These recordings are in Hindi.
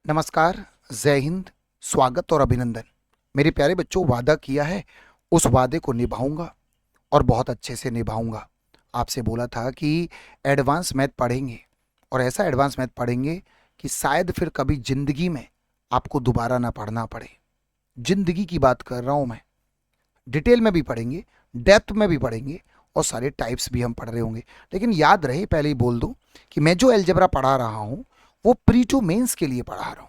नमस्कार, जय हिंद, स्वागत और अभिनंदन। मेरे प्यारे बच्चों, वादा किया है, उस वादे को निभाऊंगा और बहुत अच्छे से निभाऊंगा। आपसे बोला था कि एडवांस मैथ पढ़ेंगे और ऐसा एडवांस मैथ पढ़ेंगे कि शायद फिर कभी ज़िंदगी में आपको दोबारा ना पढ़ना पड़े। ज़िंदगी की बात कर रहा हूँ मैं। डिटेल में भी पढ़ेंगे, डेप्थ में भी पढ़ेंगे और सारे टाइप्स भी हम पढ़ रहे होंगे। लेकिन याद रहे, पहले ही बोल दूं कि मैं जो अलजेब्रा पढ़ा रहा हूँ वो प्री टू मेंस के लिए पढ़ा रहा हूँ।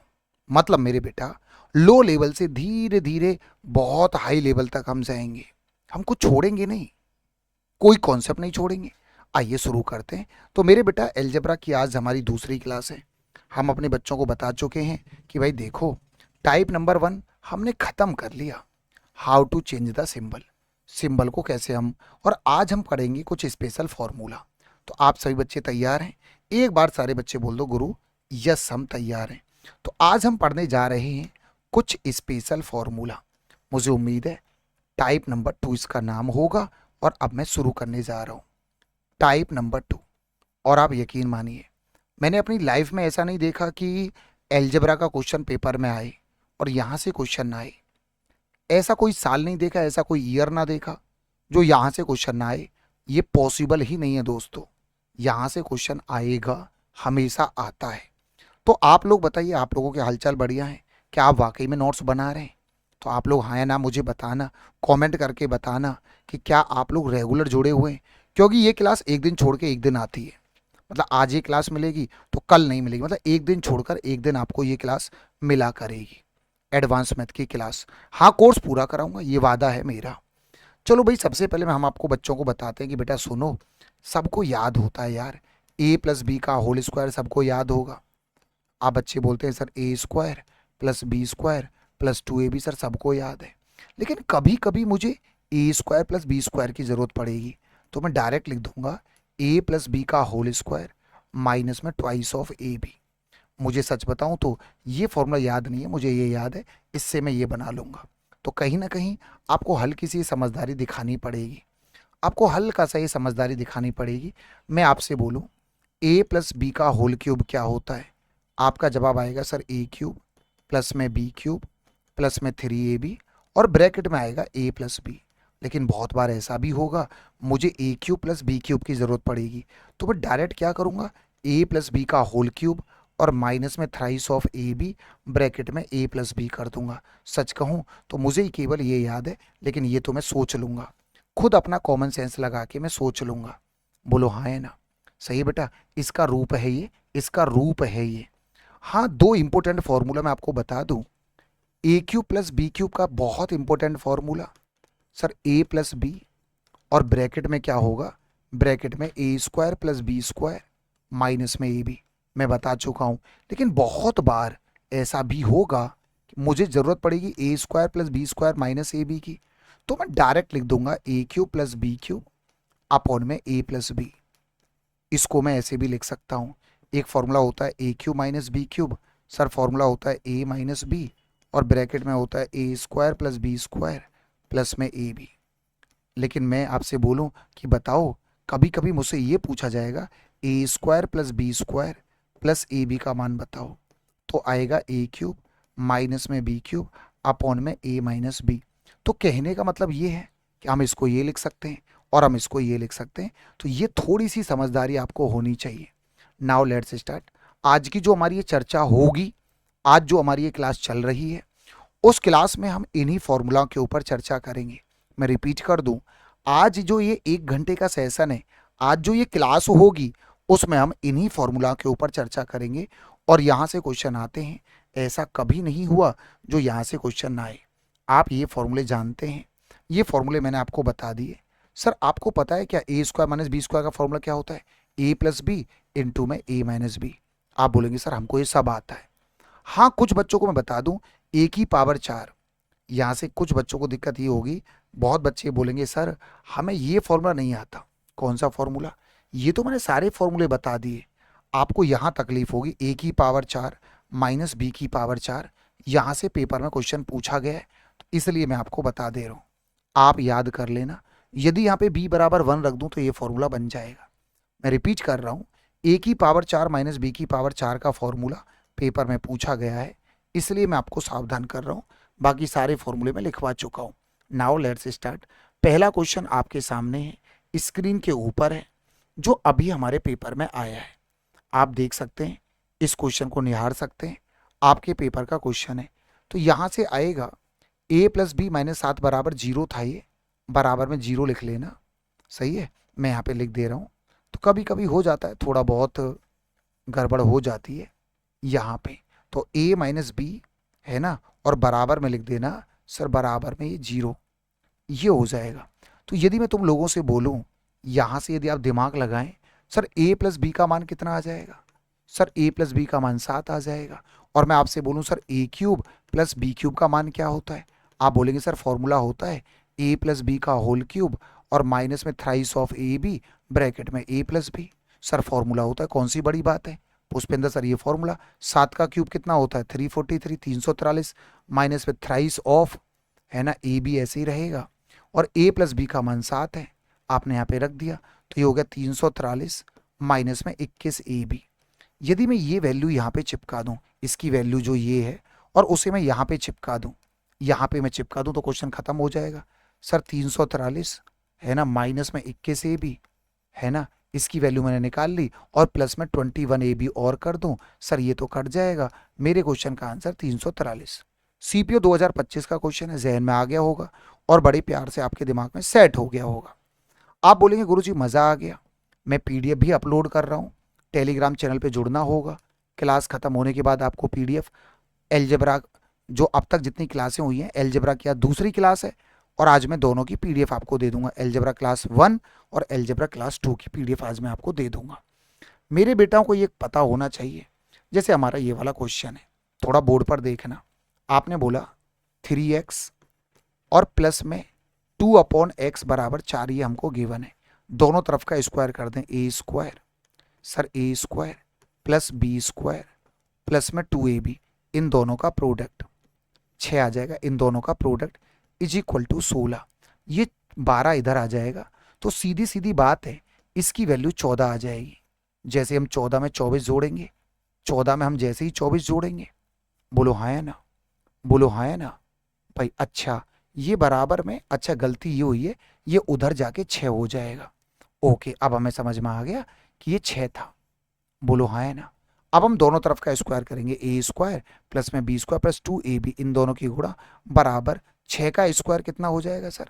मतलब मेरे बेटा, लो लेवल से धीरे धीरे बहुत हाई लेवल तक हम जाएंगे। हम कुछ छोड़ेंगे नहीं, कोई कॉन्सेप्ट नहीं छोड़ेंगे। आइए शुरू करते हैं। तो मेरे बेटा, अलजेब्रा की आज हमारी दूसरी क्लास है। हम अपने बच्चों को बता चुके हैं कि भाई देखो, टाइप नंबर 1 हमने खत्म कर लिया। How to change the symbol, symbol को कैसे हम, और आज हम पढ़ेंगे कुछ स्पेशल फॉर्मूला। तो आप सभी बच्चे तैयार हैं? एक बार सारे बच्चे बोल दो, गुरु यस हम तैयार हैं। तो आज हम पढ़ने जा रहे हैं कुछ स्पेशल फॉर्मूला। मुझे उम्मीद है टाइप नंबर 2 इसका नाम होगा और अब मैं शुरू करने जा रहा हूँ। Type number 2। और आप यकीन मानिए, मैंने अपनी लाइफ में ऐसा नहीं देखा कि एलजेब्रा का क्वेश्चन पेपर में आए और यहाँ से क्वेश्चन ना आए। ऐसा कोई साल नहीं देखा, ऐसा कोई ईयर ना देखा जो यहाँ से क्वेश्चन ना आए। ये पॉसिबल ही नहीं है दोस्तों। यहाँ से क्वेश्चन आएगा, हमेशा आता है। तो आप लोग बताइए, आप लोगों के हालचाल बढ़िया हैं? क्या आप वाकई में नोट्स बना रहे हैं? तो आप लोग हाँ या ना मुझे बताना, कमेंट करके बताना कि क्या आप लोग रेगुलर जुड़े हुए हैं। क्योंकि ये क्लास एक दिन छोड़ के एक दिन आती है। मतलब आज ये क्लास मिलेगी तो कल नहीं मिलेगी। मतलब एक दिन छोड़कर एक दिन आपको ये क्लास मिला करेगी। एडवांस मैथ की क्लास। हाँ, कोर्स पूरा कराऊंगा, ये वादा है मेरा। चलो भाई, सबसे पहले हम आपको बच्चों को बताते हैं कि बेटा सुनो, सबको याद होता है यार, ए प्लस बी का होल स्क्वायर सबको याद होगा। आप बच्चे बोलते हैं सर ए square plus B square plus 2ab, sir सबको याद है। लेकिन कभी कभी मुझे A square plus B square की ज़रूरत पड़ेगी, तो मैं डायरेक्ट लिख दूंगा ए प्लस बी का होल स्क्वायर माइनस में ट्वाइस ऑफ ए बी। मुझे सच बताऊं तो ये फॉर्मूला याद नहीं है, मुझे ये याद है, इससे मैं ये बना लूंगा। तो कहीं ना कहीं आपको हल्की सी समझदारी दिखानी पड़ेगी, आपको हल्का सा ये समझदारी दिखानी पड़ेगी। मैं आपसे बोलूं ए प्लस बी का होल क्यूब क्या होता है, आपका जवाब आएगा सर ए क्यूब प्लस में बी क्यूब प्लस में 3ab और ब्रैकेट में आएगा ए प्लस बी। लेकिन बहुत बार ऐसा भी होगा मुझे A cube plus B cube की ज़रूरत पड़ेगी, तो मैं डायरेक्ट क्या करूँगा, ए प्लस बी का होल क्यूब और माइनस में thrice of A B, bracket में ए प्लस बी कर दूंगा। सच कहूँ तो मुझे ही केवल ये याद है, लेकिन ये तो मैं सोच लूँगा, खुद अपना कॉमन सेंस लगा के मैं सोच लूँगा। बोलो हाँ है ना? सही बेटा, इसका रूप है ये, इसका रूप है ये। हाँ, दो इंपॉर्टेंट फॉर्मूला मैं आपको बता दूं। A cube plus B cube का बहुत important formula, sir A plus B और ब्रैकेट में क्या होगा, ब्रैकेट में A square plus B square minus में ए बी। मैं बता चुका हूं, लेकिन बहुत बार ऐसा भी होगा कि मुझे ज़रूरत पड़ेगी A square plus B square minus A B की, तो मैं डायरेक्ट लिख दूंगा A cube plus B cube upon में ए प्लस बी। इसको मैं ऐसे भी लिख सकता हूँ, एक फॉर्मूला होता है ए cube minus B cube, sir formula होता है ए माइनस बी और ब्रैकेट में होता है A square plus B square plus में ए बी। लेकिन मैं आपसे बोलूं कि बताओ, कभी कभी मुझसे ये पूछा जाएगा A square plus B square plus A B का मान बताओ, तो आएगा ए क्यूब माइनस में बी क्यूब अपॉन में ए माइनस बी। तो कहने का मतलब ये है कि हम इसको ये लिख सकते हैं और हम इसको ये लिख सकते हैं। तो ये थोड़ी सी समझदारी आपको होनी चाहिए। Now let's start. आज की जो हमारी ये चर्चा होगी, आज जो हमारी ये क्लास चल रही है, उस क्लास में हम इन्हीं फॉर्मूला के ऊपर चर्चा करेंगे। मैं रिपीट कर दूं, आज जो ये 1 घंटे का सेशन है, आज जो ये क्लास होगी, उसमें हम इन्हीं फॉर्मूला के ऊपर चर्चा करेंगे और यहाँ से क्वेश्चन आते हैं। ऐसा कभी नहीं हुआ जो यहाँ से क्वेश्चन ना आए। आप ये फॉर्मूले जानते हैं, ये फॉर्मूले मैंने आपको बता दिए। सर आपको पता है क्या ए स्क्वायर माइनस बी स्क्वायर का फॉर्मूला क्या होता है? ए प्लस बी इंटू में ए माइनस बी। आप बोलेंगे सर हमको ये सब आता है। हाँ, कुछ बच्चों को मैं बता दूं, ए की पावर 4। यहाँ से कुछ बच्चों को दिक्कत ये होगी, बहुत बच्चे बोलेंगे सर हमें ये फॉर्मूला नहीं आता। कौन सा फॉर्मूला? ये तो मैंने सारे फॉर्मूले बता दिए। आपको यहाँ तकलीफ होगी, ए की पावर 4 माइनस बी की पावर 4, यहाँ से पेपर में क्वेश्चन पूछा गया है, तो इसलिए मैं आपको बता दे रहा हूँ। आप याद कर लेना, यदि यहाँ पे b बराबर 1 रख दूँ तो ये फॉर्मूला बन जाएगा। मैं रिपीट कर रहा हूँ, ए की पावर 4 माइनस बी की पावर 4 का फॉर्मूला पेपर में पूछा गया है, इसलिए मैं आपको सावधान कर रहा हूँ। बाकी सारे फॉर्मूले में लिखवा चुका हूँ। Now let's start. पहला क्वेश्चन आपके सामने है, स्क्रीन के ऊपर है, जो अभी हमारे पेपर में आया है। आप देख सकते हैं, इस क्वेश्चन को निहार सकते हैं, आपके पेपर का क्वेश्चन है। तो यहाँ से आएगा a प्लस बी माइनस 7 बराबर 0 था, ये बराबर में 0 लिख लेना, सही है। मैं यहाँ पे लिख दे रहा हूँ। तो कभी कभी हो जाता है, थोड़ा बहुत गड़बड़ हो जाती है यहाँ पे। तो a माइनस बी है ना, और बराबर में लिख देना सर बराबर में ये 0, ये हो जाएगा। तो यदि मैं तुम लोगों से बोलूं, यहां से यदि आप दिमाग लगाएं, सर a प्लस बी का मान कितना आ जाएगा, सर a प्लस बी का मान 7 आ जाएगा। और मैं आपसे बोलूं sir a cube plus B cube का मान क्या होता है, आप बोलेंगे सर फॉर्मूला होता है a प्लस बी का होल क्यूब और माइनस में thrice of A B bracket में a plus B. Sir formula होता है, कौन सी बड़ी बात है पुष्पेंद्र सर, ये फॉर्मूला। 7 का क्यूब कितना होता है 343, 343 माइनस में थ्राइस ऑफ, है ना, ए बी ऐसे ही रहेगा, और a प्लस बी का मान 7 है, आपने यहाँ पे रख दिया। तो ये हो गया 343 माइनस में 21 ए बी। यदि मैं ये वैल्यू यहाँ पे चिपका दूं, इसकी वैल्यू जो ये है, और उसे मैं यहाँ पे चिपका दूं, यहाँ पे मैं चिपका दूं, तो क्वेश्चन खत्म हो जाएगा। सर 343 है ना, माइनस में 21 ए बी, है ना, इसकी वैल्यू मैंने निकाल ली, और प्लस में 21 ए बी और कर दूं, सर ये तो कट जाएगा। मेरे क्वेश्चन का आंसर 343। सीपीओ 2025 का क्वेश्चन है, जहन में आ गया होगा और बड़े प्यार से आपके दिमाग में सेट हो गया होगा। आप बोलेंगे गुरुजी मज़ा आ गया, मैं पीडीएफ भी अपलोड कर रहा हूँ, टेलीग्राम चैनल पे जुड़ना होगा। क्लास खत्म होने के बाद आपको पीडीएफ एलजेब्रा, जो अब तक जितनी क्लासें हुई हैं, एलजेब्रा की आज दूसरी क्लास है, और आज मैं दोनों की पीडीएफ आपको दे दूंगा। एलजेब्रा क्लास 1 और एलजेब्रा क्लास 2 की पीडीएफ आज मैं आपको दे दूंगा। मेरे बेटाओं को ये पता होना चाहिए, जैसे हमारा ये वाला क्वेश्चन है, थोड़ा बोर्ड पर देखना। आपने बोला 3x और प्लस में 2/x बराबर 4, ये हमको गिवन है। दोनों तरफ का स्क्वायर कर दें, A square, sir A square plus B square plus में 2ab, इन दोनों का प्रोडक्ट 6 आ जाएगा, इन दोनों का प्रोडक्ट इज इक्वल टू 16। ये 12 इधर आ जाएगा, तो सीधी सीधी बात है, इसकी वैल्यू 14 आ जाएगी। जैसे हम 14 में 24 जोड़ेंगे, 14 में हम जैसे ही 24 जोड़ेंगे, बोलो हाँ है ना, बोलो हाँ है ना भाई। अच्छा ये बराबर में, अच्छा गलती ये हुई है, ये उधर जाके 6 हो जाएगा। ओके, अब हमें समझ में आ गया कि ये 6 था, बोलो हाँ है ना। अब हम दोनों तरफ का स्क्वायर करेंगे, ए स्क्वायर प्लस में बी स्क्वायर प्लस 2ab, इन दोनों की गुणा बराबर 6 का स्क्वायर कितना हो जाएगा सर,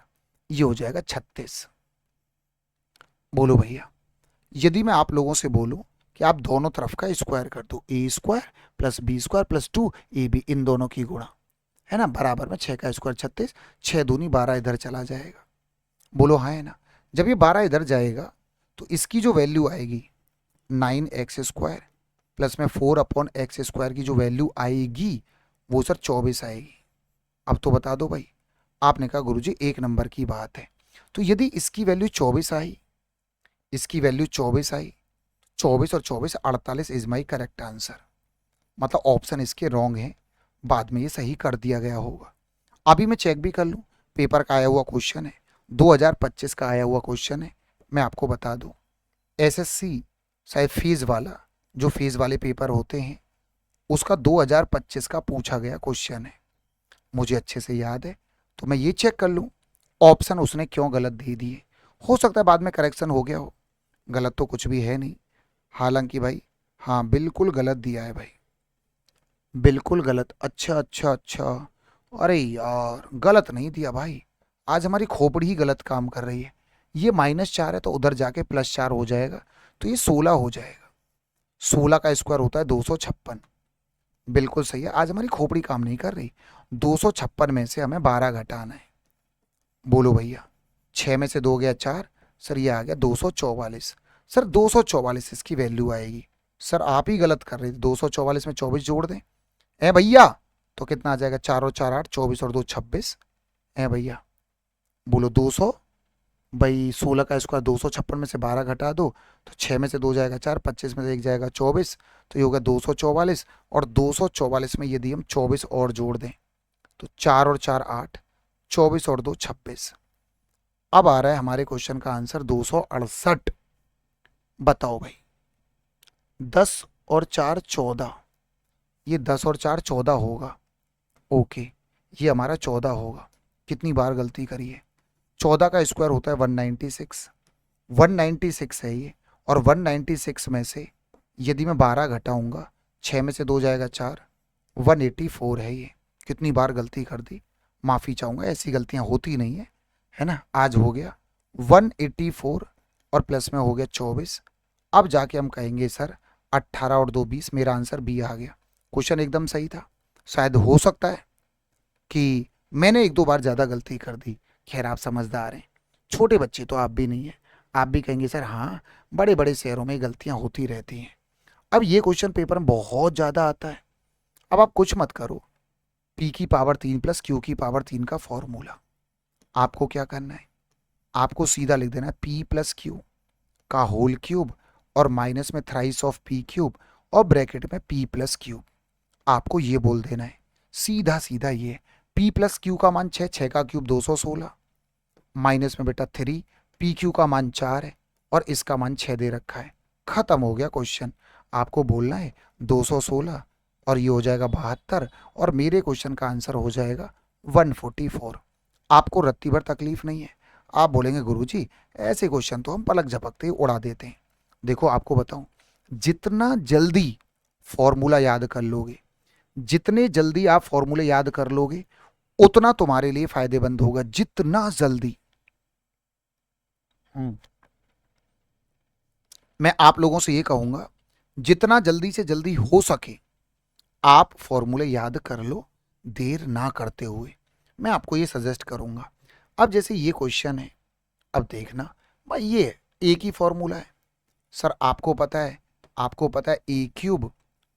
ये हो जाएगा 36। बोलो भैया, यदि मैं आप लोगों से बोलूं कि आप दोनों तरफ का स्क्वायर कर दो, A square plus B square plus 2ab, इन दोनों की गुणा, है ना, बराबर में 6 का स्क्वायर 36, 6 दूनी 12 इधर चला जाएगा, बोलो हाँ है ना। जब ये 12 इधर जाएगा तो इसकी जो वैल्यू आएगी 9x स्क्वायर प्लस में 4/x स्क्वायर की जो वैल्यू आएगी वो सर 24 आएगी। अब तो बता दो भाई, आपने कहा गुरुजी एक नंबर की बात है। तो यदि इसकी वैल्यू 24 आई, इसकी वैल्यू 24 आई, 24 और 24 48 इज माई करेक्ट आंसर। मतलब ऑप्शन इसके रॉन्ग है, बाद में ये सही कर दिया गया होगा। अभी मैं चेक भी कर लूँ, पेपर का आया हुआ क्वेश्चन है, 2025 का आया हुआ क्वेश्चन है। मैं आपको बता दूं, एसएससी शायद फीस वाला, जो फीस वाले पेपर होते हैं, उसका 2025 का पूछा गया क्वेश्चन है, मुझे अच्छे से याद है। तो मैं ये चेक कर लूँ ऑप्शन उसने क्यों गलत दे दिए, हो सकता है बाद में करेक्शन हो गया हो, गलत तो कुछ भी है नहीं। हालांकि भाई हाँ बिल्कुल गलत दिया है भाई, बिल्कुल गलत। अच्छा अच्छा अच्छा, अरे यार गलत नहीं दिया भाई, आज हमारी खोपड़ी ही गलत काम कर रही है। ये -4 है तो उधर जाके +4 हो जाएगा, तो ये 16 हो जाएगा। 16 का स्क्वायर होता है 256, बिल्कुल सही है। आज हमारी खोपड़ी काम नहीं कर रही। 256 में से हमें 12 घटाना है, बोलो भैया। 6 में से 2 गया 4, सर ये आ गया 244। सर 244 इसकी वैल्यू आएगी। सर आप ही गलत कर रहे थे, 244 में 24 जोड़ दें ए भैया, तो कितना आ जाएगा, 4 और 4 8, 24 और 2 26 ए भैया, बोलो 200। भाई 16 का स्क्वायर 256 में से 12 घटा दो, तो 6 में से 2 जाएगा 4, 25 में से 1 जाएगा 24, तो ये होगा 244। और 244 में यदि हम 24 और जोड़ दें तो 4 और 4 8, 24 और 2 26। अब आ रहा है हमारे क्वेश्चन का आंसर 268। बताओ भाई, 10 और 4 14, ये 10 और 4 14 होगा। ओके, ये हमारा 14 होगा। कितनी बार गलती करी है? 14 का स्क्वायर होता है 196। 196 है ये, और 196 में से यदि मैं 12 घटाऊंगा, 6 में से 2 जाएगा 4, 184 है ये। कितनी बार गलती कर दी, माफ़ी चाहूँगा, ऐसी गलतियाँ होती नहीं है ना। आज हो गया 184 और प्लस में हो गया 24। अब जाके हम कहेंगे सर 18 और 2 20, मेरा आंसर बी आ गया। क्वेश्चन एकदम सही था। शायद हो सकता है कि मैंने एक दो बार ज़्यादा गलती कर दी, खैर आप समझदार हैं, छोटे बच्चे तो आप भी नहीं हैं, आप भी कहेंगे सर हाँ बड़े बड़े शहरों में गलतियाँ होती रहती हैं। अब ये क्वेश्चन पेपर में बहुत ज़्यादा आता है। अब आप कुछ मत करो, पी की पावर 3 प्लस क्यू की पावर 3 का फॉर्मूला आपको क्या करना है, आपको सीधा लिख देना है पी प्लस क्यू का होल क्यूब और माइनस में थ्राइस ऑफ पी क्यूब और ब्रैकेट में पी प्लस क्यूब। आपको ये बोल देना है सीधा सीधा, ये पी प्लस क्यू का मान 6, 6 का क्यूब 216, माइनस में बेटा 3, पी क्यू का मान 4 है और इसका मान 6 दे रखा है। खत्म हो गया क्वेश्चन। आपको बोलना है 216 और ये हो जाएगा 72 और मेरे क्वेश्चन का आंसर हो जाएगा 144। आपको रत्ती भर तकलीफ नहीं है। आप बोलेंगे गुरुजी ऐसे क्वेश्चन तो हम पलक झपकते ही उड़ा देते हैं। देखो आपको बताऊं, जितना जल्दी फॉर्मूला याद कर लोगे, जितने जल्दी आप फॉर्मूले याद कर लोगे उतना तुम्हारे लिए फायदेमंद होगा, जितना जल्दी। मैं आप लोगों से ये कहूंगा जितना जल्दी से जल्दी हो सके आप फॉर्मूले याद कर लो, देर ना करते हुए। मैं आपको ये सजेस्ट करूंगा। अब जैसे ये क्वेश्चन है, अब देखना भाई ये एक ही फॉर्मूला है सर, आपको पता है, आपको पता है ए क्यूब।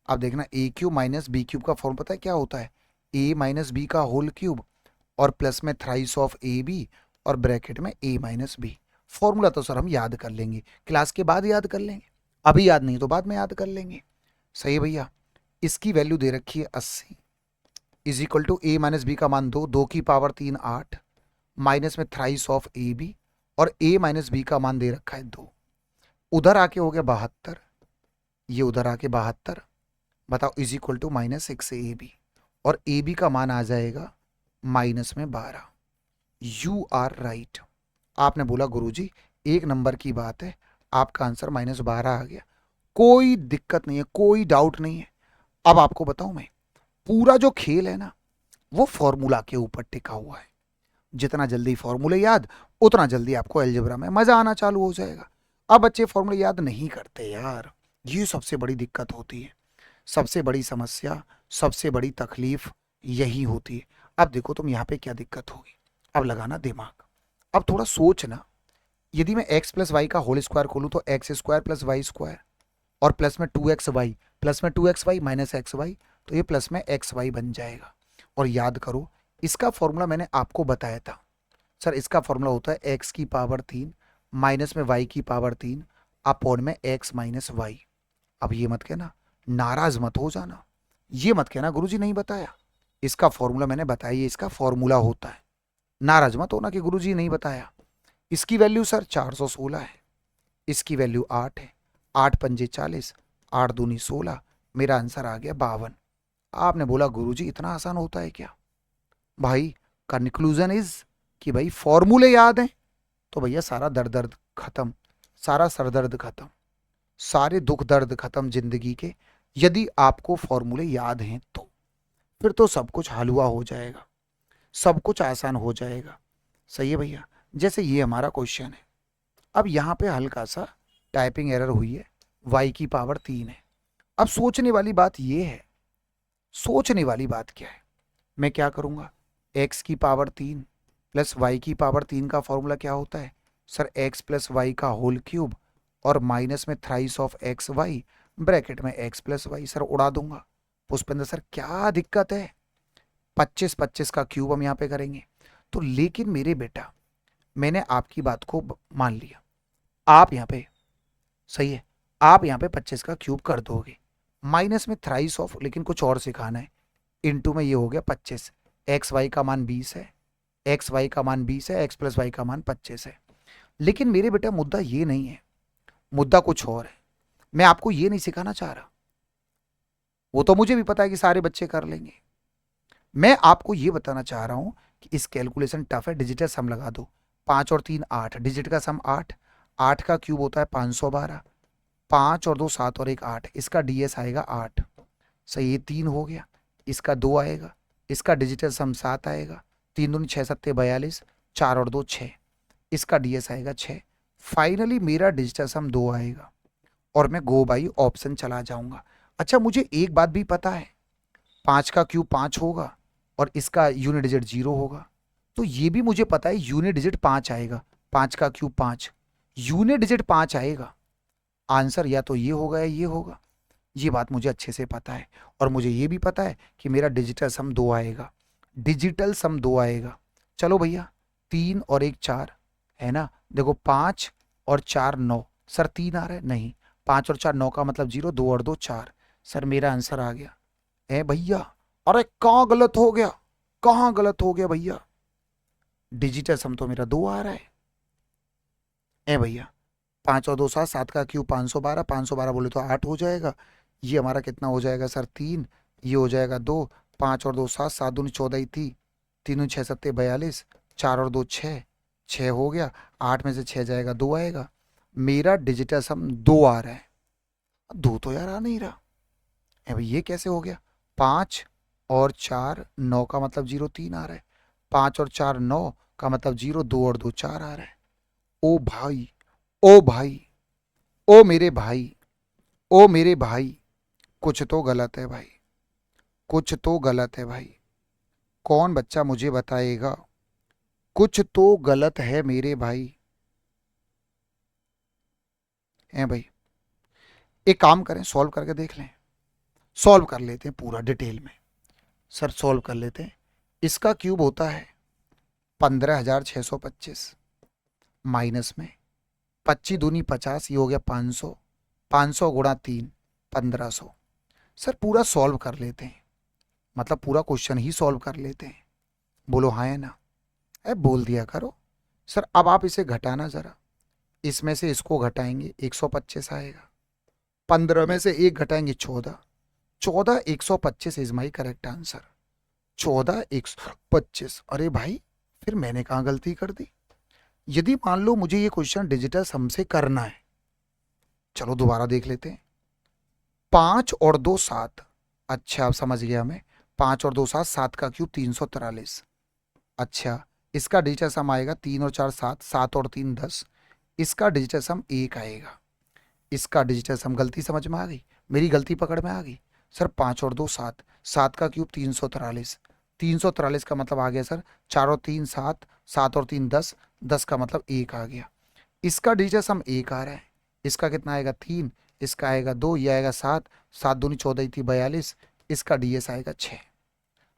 अब देखना ए क्यूब माइनस बी क्यूब का फॉर्म पता है क्या होता है, ए माइनस बी का होल क्यूब और प्लस में थ्राइस ऑफ ए बी और ब्रैकेट में ए माइनस बी। फॉर्मूला तो सर हम याद कर लेंगे, क्लास के बाद याद कर लेंगे, अभी याद नहीं तो बाद में याद कर लेंगे। सही है भैया। इसकी वैल्यू दे रखी है 80 is equal to A minus B का मान 2, 2 की पावर 3 8, माइनस में थ्राइस ऑफ ए बी और ए माइनस बी का मान दे रखा है 2। उधर आके हो गया 72, ये उधर आके 72, बताओ is equal to minus 6 A B और ए बी का मान आ जाएगा माइनस में 12। You are right. आपने बोला गुरुजी एक नंबर की बात है, आपका आंसर माइनस 12 आ गया, कोई दिक्कत नहीं है, कोई डाउट नहीं है। अब आपको बताऊं मैं, पूरा जो खेल है ना वो फॉर्मूला के ऊपर टिका हुआ है। जितना जल्दी फॉर्मूले याद उतना जल्दी आपको अलजेब्रा में मजा आना चालू हो जाएगा। अब बच्चे फॉर्मूले याद नहीं करते यार, ये सबसे बड़ी दिक्कत होती है, सबसे बड़ी समस्या, सबसे बड़ी तकलीफ यही होती है। अब देखो तुम यहाँ पे क्या दिक्कत होगी, अब लगाना दिमाग, अब थोड़ा सोचना। यदि मैं x प्लस वाई का होल स्क्वायर खोलूँ तो x square plus Y square और प्लस में 2xy, प्लस में 2xy माइनस एक्स वाई, तो ये प्लस में एक्स वाई बन जाएगा। और याद करो इसका फॉर्मूला मैंने आपको बताया था सर, इसका फॉर्मूला होता है एक्स की पावर 3 माइनस में वाई की पावर 3 अपॉन में एक्स माइनस वाई। अब ये मत कहना, नाराज मत हो जाना, ये मत कहना गुरुजी नहीं बताया, इसका फॉर्मूला मैंने बताया, ये इसका फॉर्मूला होता है। नाराज मत होना कि गुरुजी नहीं बताया। इसकी वैल्यू सर 416 है, इसकी वैल्यू 8 है, 8 पंजे 40, 8 दूनी 16, मेरा आंसर आ गया 52। आपने बोला गुरुजी इतना आसान होता है क्या? भाई कंक्लूजन इज कि भाई फॉर्मूले याद हैं तो भैया सारा दर्द दर्द खत्म, सारा सरदर्द खत्म, सारे दुख दर्द खत्म जिंदगी के। यदि आपको फॉर्मूले याद हैं तो फिर तो सब कुछ हलवा हो जाएगा, सब कुछ आसान हो जाएगा। सही है भैया। जैसे ये हमारा क्वेश्चन है, अब यहाँ पे हल्का सा टाइपिंग एरर हुई है, y की पावर 3 है। अब सोचने वाली बात ये है, सोचने वाली बात क्या है, मैं क्या करूँगा, x की पावर 3 प्लस y की पावर 3 का फॉर्मूला क्या होता है सर, x प्लस वाई का होल क्यूब और माइनस में thrice of X Y bracket में x प्लस वाई। सर उड़ा दूंगा। पुष्पेंद्र सर क्या दिक्कत है, 25 25 का क्यूब हम यहाँ पे करेंगे तो। लेकिन मेरे बेटा मैंने आपकी बात को मान लिया, आप यहाँ पे सही है, आप यहाँ पे 25 का क्यूब कर दोगे, माइनस में थ्राइस ऑफ, लेकिन कुछ और सिखाना है, इनटू में ये हो गया 25, एक्स वाई का मान 20 है, एक्स वाई का मान 20 है, एक्स प्लस वाई का मान 25 है। लेकिन मेरे बेटा मुद्दा ये नहीं है, मुद्दा कुछ और है। मैं आपको ये नहीं सिखाना चाह रहा, वो तो मुझे भी पता है कि सारे बच्चे कर लेंगे। मैं आपको ये बताना चाह रहा हूं कि इस कैलकुलेशन टफ है, डिजिटल सम लगा दो। 5 और 3 8, डिजिट का सम 8, 8 का क्यूब होता है 512, 5 और 2 7 और 1 8, इसका डीएस आएगा 8। सही, ये 3 हो गया, इसका 2 आएगा, इसका डिजिटल सम 7 आएगा, 3 दूनी 6 7 42, 4 और 2 6, इसका डीएस आएगा 6। फाइनली मेरा डिजिटल सम 2 आएगा और मैं गो बाई ऑप्शन चला जाऊंगा। अच्छा, मुझे एक बात भी पता है, 5 का क्यूब 5 होगा और इसका यूनिट डिजिट 0 होगा। तो ये भी मुझे पता है यूनिट डिजिट 5 आएगा, 5 का क्यूब 5, यूनिट डिजिट 5 आएगा। आंसर या तो ये होगा या ये होगा, ये बात मुझे अच्छे से पता है। और मुझे ये भी पता है कि मेरा डिजिटल सम 2 आएगा, डिजिटल सम 2 आएगा। चलो भैया, 3 और 1 4 है ना। देखो 5 और 4 9, सर 3 आ रहा है नहीं, 5 और 4 9 का मतलब 0, 2 और 2 4, सर मेरा आंसर आ गया। है भैया, अरे कहाँ गलत हो गया, कहाँ गलत हो गया भैया, डिजिटल सम तो मेरा 2 आ रहा है। ए भैया, 5 और 2 7, 7 का क्यूब 512, 512 बोले तो 8 हो जाएगा। ये हमारा कितना हो जाएगा सर 3, ये हो जाएगा 2, 5 और 2 7, 7 दूनी 14 ही थी, 3 दूनी 6 7 42, 4 और 2 6, 6 हो गया, 8 में से 6 जाएगा 2 आएगा। मेरा डिजिटल सम 2 आ रहा है। 2 तो यार आ नहीं रहा है भाई, ये कैसे हो गया। 5 और 4 9 का मतलब 0, 3 आ रहा है, 5 और 4 9 का मतलब 0, 2 और 2 4 आ रहा है। ओ भाई, ओ भाई, ओ मेरे भाई, ओ मेरे भाई, कुछ तो गलत है भाई, कुछ तो गलत है भाई। कौन बच्चा मुझे बताएगा, कुछ तो गलत है मेरे भाई। हैं भाई, एक काम करें, सॉल्व करके देख लें, सॉल्व कर लेते हैं पूरा डिटेल में। सर सॉल्व कर लेते हैं। इसका क्यूब होता है 15,625, माइनस में 25 दूनी 50, ये हो गया 500, 500 गुणा 3, 1500। सर पूरा सॉल्व कर लेते हैं, मतलब पूरा क्वेश्चन ही सॉल्व कर लेते हैं। बोलो हाँ है ना। ए बोल दिया करो। सर अब आप इसे घटाना जरा, इसमें से इसको घटाएंगे 125 आएगा, 15 में से 1 घटाएंगे 14, 14 125 इज माई करेक्ट आंसर। 14 125। अरे भाई, फिर मैंने कहाँ गलती कर दी। यदि मान लो मुझे ये क्वेश्चन डिजिटल सम से करना है, चलो दोबारा देख लेते हैं। 5 और 2 7, अच्छा अब समझ गया मैं। 5 और 2 7, 7 का क्यूब 343। अच्छा, इसका डिजिटल सम आएगा 3 और 4 7, 7 और 3 10, इसका डिजिटल सम 1 आएगा। इसका डिजिटल सम, गलती समझ में आ गई, मेरी गलती पकड़ में आ गई। सर 5 और 2 7, 7 का क्यूब 343, 343 का मतलब आ गया सर 4 और 3 7, 7 और 3 10, 10 का मतलब 1 आ गया। इसका डिजिटल सम 1 आ रहा है, इसका कितना आएगा 3, इसका आएगा 2, ये आएगा 7, 7 दूनी 14 ही थी 42, इसका डीएस आएगा 6।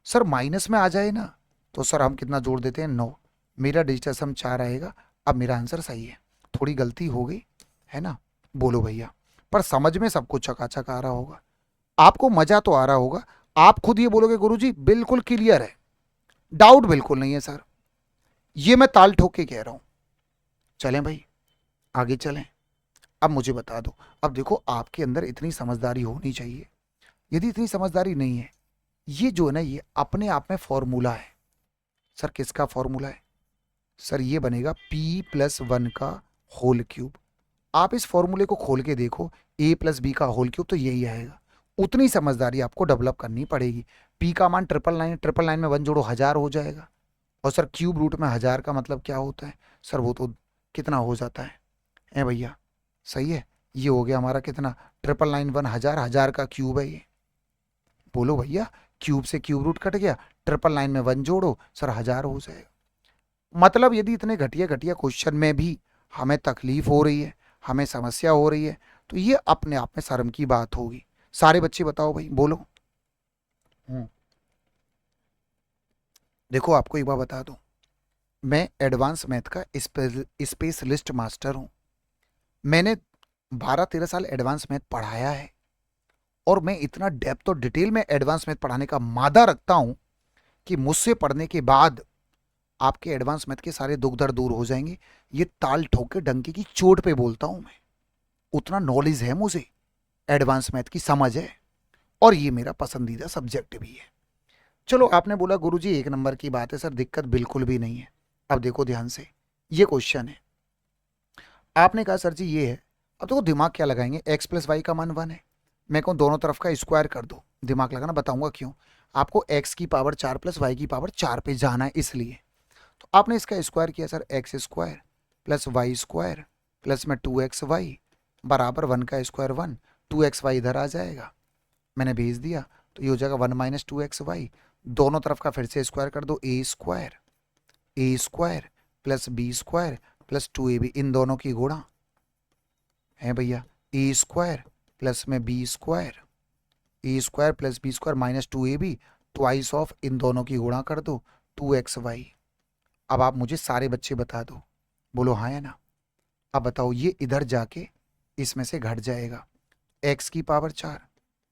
सर माइनस में आ जाए ना तो सर हम कितना जोड़ देते हैं 9, मेरा डिजिटल सम 4 आएगा। अब मेरा आंसर सही है, थोड़ी गलती हो गई है ना। बोलो भैया, पर समझ में सब कुछ चकाचक आ रहा होगा, आपको मजा तो आ रहा होगा। आप खुद ये बोलोगे गुरुजी बिल्कुल क्लियर है, डाउट बिल्कुल नहीं है सर, ये मैं ताल ठोक के कह रहा हूं। चलें भाई, आगे चलें। अब मुझे बता दो, अब देखो आपके अंदर इतनी समझदारी होनी चाहिए, यदि इतनी समझदारी नहीं है, ये जो है ना ये अपने आप में फॉर्मूला है। सर किसका फॉर्मूला है। सर ये बनेगा p+1 का होल क्यूब। आप इस फॉर्मूले को खोल के देखो, a+b का होल क्यूब, तो यही आएगा। उतनी समझदारी आपको डेवलप करनी पड़ेगी। p का मान 999, 999 में 1 जोड़ो 1000 हो जाएगा। और सर क्यूब रूट में 1000 का मतलब क्या होता है, सर वो तो कितना हो जाता है भैया। सही है, ये हो गया हमारा कितना, 999 1000, 1000 का क्यूब है ये। बोलो भैया, क्यूब से क्यूब रूट कट गया, 999 में 1 जोड़ो सर 1000 हो जाएगा। मतलब यदि इतने घटिया घटिया क्वेश्चन में भी हमें तकलीफ हो रही है, हमें समस्या हो रही है, तो ये अपने आप में शर्म की बात होगी। सारे बच्चे बताओ भाई, बोलो। देखो आपको एक बार बता दूं, मैं एडवांस मैथ का स्पेशलिस्ट मास्टर हूं। मैंने 12-13 साल एडवांस मैथ पढ़ाया है, और मैं इतना डेप्थ और डिटेल में एडवांस मैथ पढ़ाने का मादा रखता हूं कि मुझसे पढ़ने के बाद आपके एडवांस मैथ के सारे दुख दर्द दूर हो जाएंगे। ये ताल ठोक के डंके की चोट पे बोलता हूं मैं, उतना नॉलेज है मुझे, एडवांस मैथ की समझ है। और ये मेरा पसंदीदा सब्जेक्ट भी है। चलो आपने बोला गुरुजी 1 नंबर की बात है सर, दिक्कत बिल्कुल भी नहीं है। अब देखो ध्यान से, ये क्वेश्चन है, आपने कहा सर जी ये है। अब देखो दिमाग क्या लगाएंगे, x प्लस वाई का मान 1 है, मैं कहूँ दोनों तरफ का स्क्वायर कर दो। दिमाग लगाना, बताऊंगा क्यों। आपको x की पावर 4 प्लस वाई की पावर 4 पे जाना है इसलिए। तो आपने इसका स्क्वायर किया sir, x square plus Y square plus में 2xy बराबर 1 का स्क्वायर 1, 2xy इधर आ जाएगा, मैंने भेज दिया। तो ये हो जाएगा 1 माइनस 2xy, दोनों तरफ का फिर से स्क्वायर कर दो, A square plus B square plus 2ab, इन दोनों की गुणा है भैया, ए स्क्वायर प्लस में B square, A square plus B square minus 2ab, twice of इन दोनों की गुणा कर दो 2xy। अब आप मुझे सारे बच्चे बता दो, बोलो हाँ या ना। अब बताओ ये इधर जाके इसमें से घट जाएगा, x की पावर 4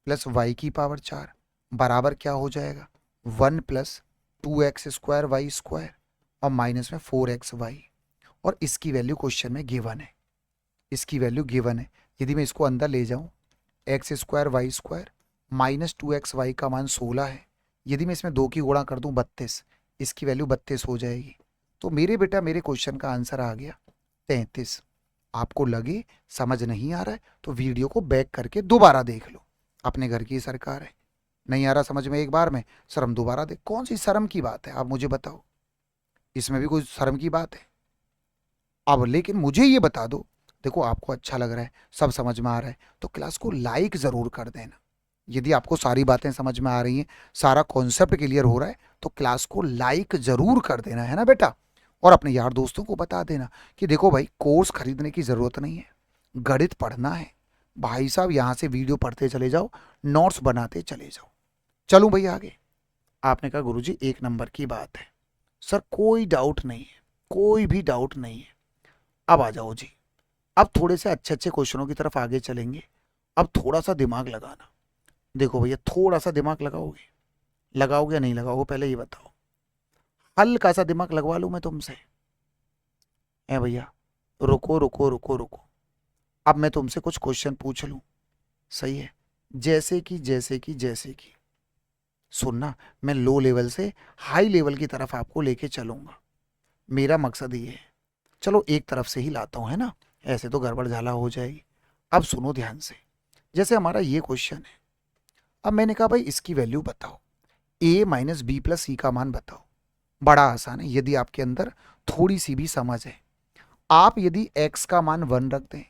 प्लस वाई की पावर 4 बराबर क्या हो जाएगा, 1 plus 2x square Y square और माइनस में 4xy। और इसकी वैल्यू क्वेश्चन में गिवन है, इसकी वैल्यू गिवन है। यदि मैं इसको अंदर ले जाऊं, X square Y square minus 2xy का मान 16 है, यदि मैं इसमें 2 की गुणा कर दूं 32, इसकी वैल्यू 32 हो जाएगी। तो मेरे बेटा मेरे क्वेश्चन का आंसर आ गया 33। आपको लगे समझ नहीं आ रहा है तो वीडियो को बैक करके दोबारा देख लो, अपने घर की सरकार है। नहीं आ रहा समझ में एक बार में, सर हम दोबारा देख, कौन सी शर्म की बात है आप मुझे बताओ, इसमें भी कोई शर्म की बात है। अब लेकिन मुझे ये बता दो, देखो आपको अच्छा लग रहा है, सब समझ में आ रहा है, तो क्लास को लाइक जरूर कर देना। यदि आपको सारी बातें समझ में आ रही हैं, सारा कॉन्सेप्ट क्लियर हो रहा है, तो क्लास को लाइक जरूर कर देना, है ना बेटा। और अपने यार दोस्तों को बता देना कि देखो भाई कोर्स खरीदने की जरूरत नहीं है, गणित पढ़ना है भाई साहब, यहाँ से वीडियो पढ़ते चले जाओ, नोट्स बनाते चले जाओ। चलूं भाई आगे। आपने कहा गुरुजी 1 नंबर की बात है सर, कोई डाउट नहीं है, कोई भी डाउट नहीं है। अब आ जाओ जी, अब थोड़े से अच्छे अच्छे क्वेश्चनों की तरफ आगे चलेंगे। अब थोड़ा सा दिमाग लगाना, देखो भैया थोड़ा सा दिमाग लगाओगे, लगाओगे या नहीं लगाओगे पहले ये बताओ, हल्का सा दिमाग लगवा लूं मैं तुमसे। ए भैया रुको रुको रुको रुको, अब मैं तुमसे कुछ क्वेश्चन पूछ लूं, सही है, जैसे कि सुनना, मैं लो लेवल से हाई लेवल की तरफ आपको लेके चलूंगा, मेरा मकसद ये है। चलो एक तरफ से ही लाता हूं, है ना, ऐसे तो गड़बड़ झाला हो जाएगी। अब सुनो ध्यान से, जैसे हमारा ये क्वेश्चन है, अब मैंने कहा भाई इसकी वैल्यू बताओ, a माइनस बी प्लस सी का मान बताओ। बड़ा आसान है, यदि आपके अंदर थोड़ी सी भी समझ है। आप यदि x का मान 1 रख दें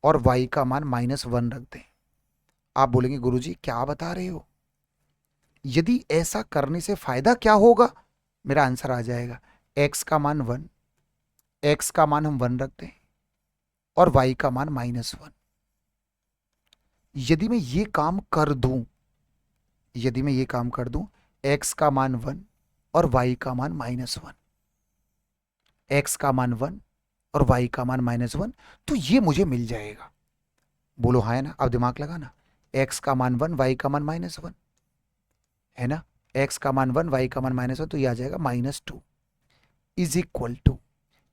और y का मान -1 रख दें, आप बोलेंगे गुरुजी क्या बता रहे हो, यदि ऐसा करने से फायदा क्या होगा। मेरा आंसर आ जाएगा, x का मान 1, x का मान हम 1 रख दें और y का मान -1। यदि मैं ये काम कर दूं, यदि मैं ये काम कर दूं, x का मान 1 और y का मान -1, x का मान 1 और y का मान -1, तो ये मुझे मिल जाएगा। बोलो हाँ है ना, अब दिमाग लगाना, x का मान 1 y का मान -1 है ना, x का मान 1 y का मान -1, तो ये आ जाएगा -2 इज इक्वल टू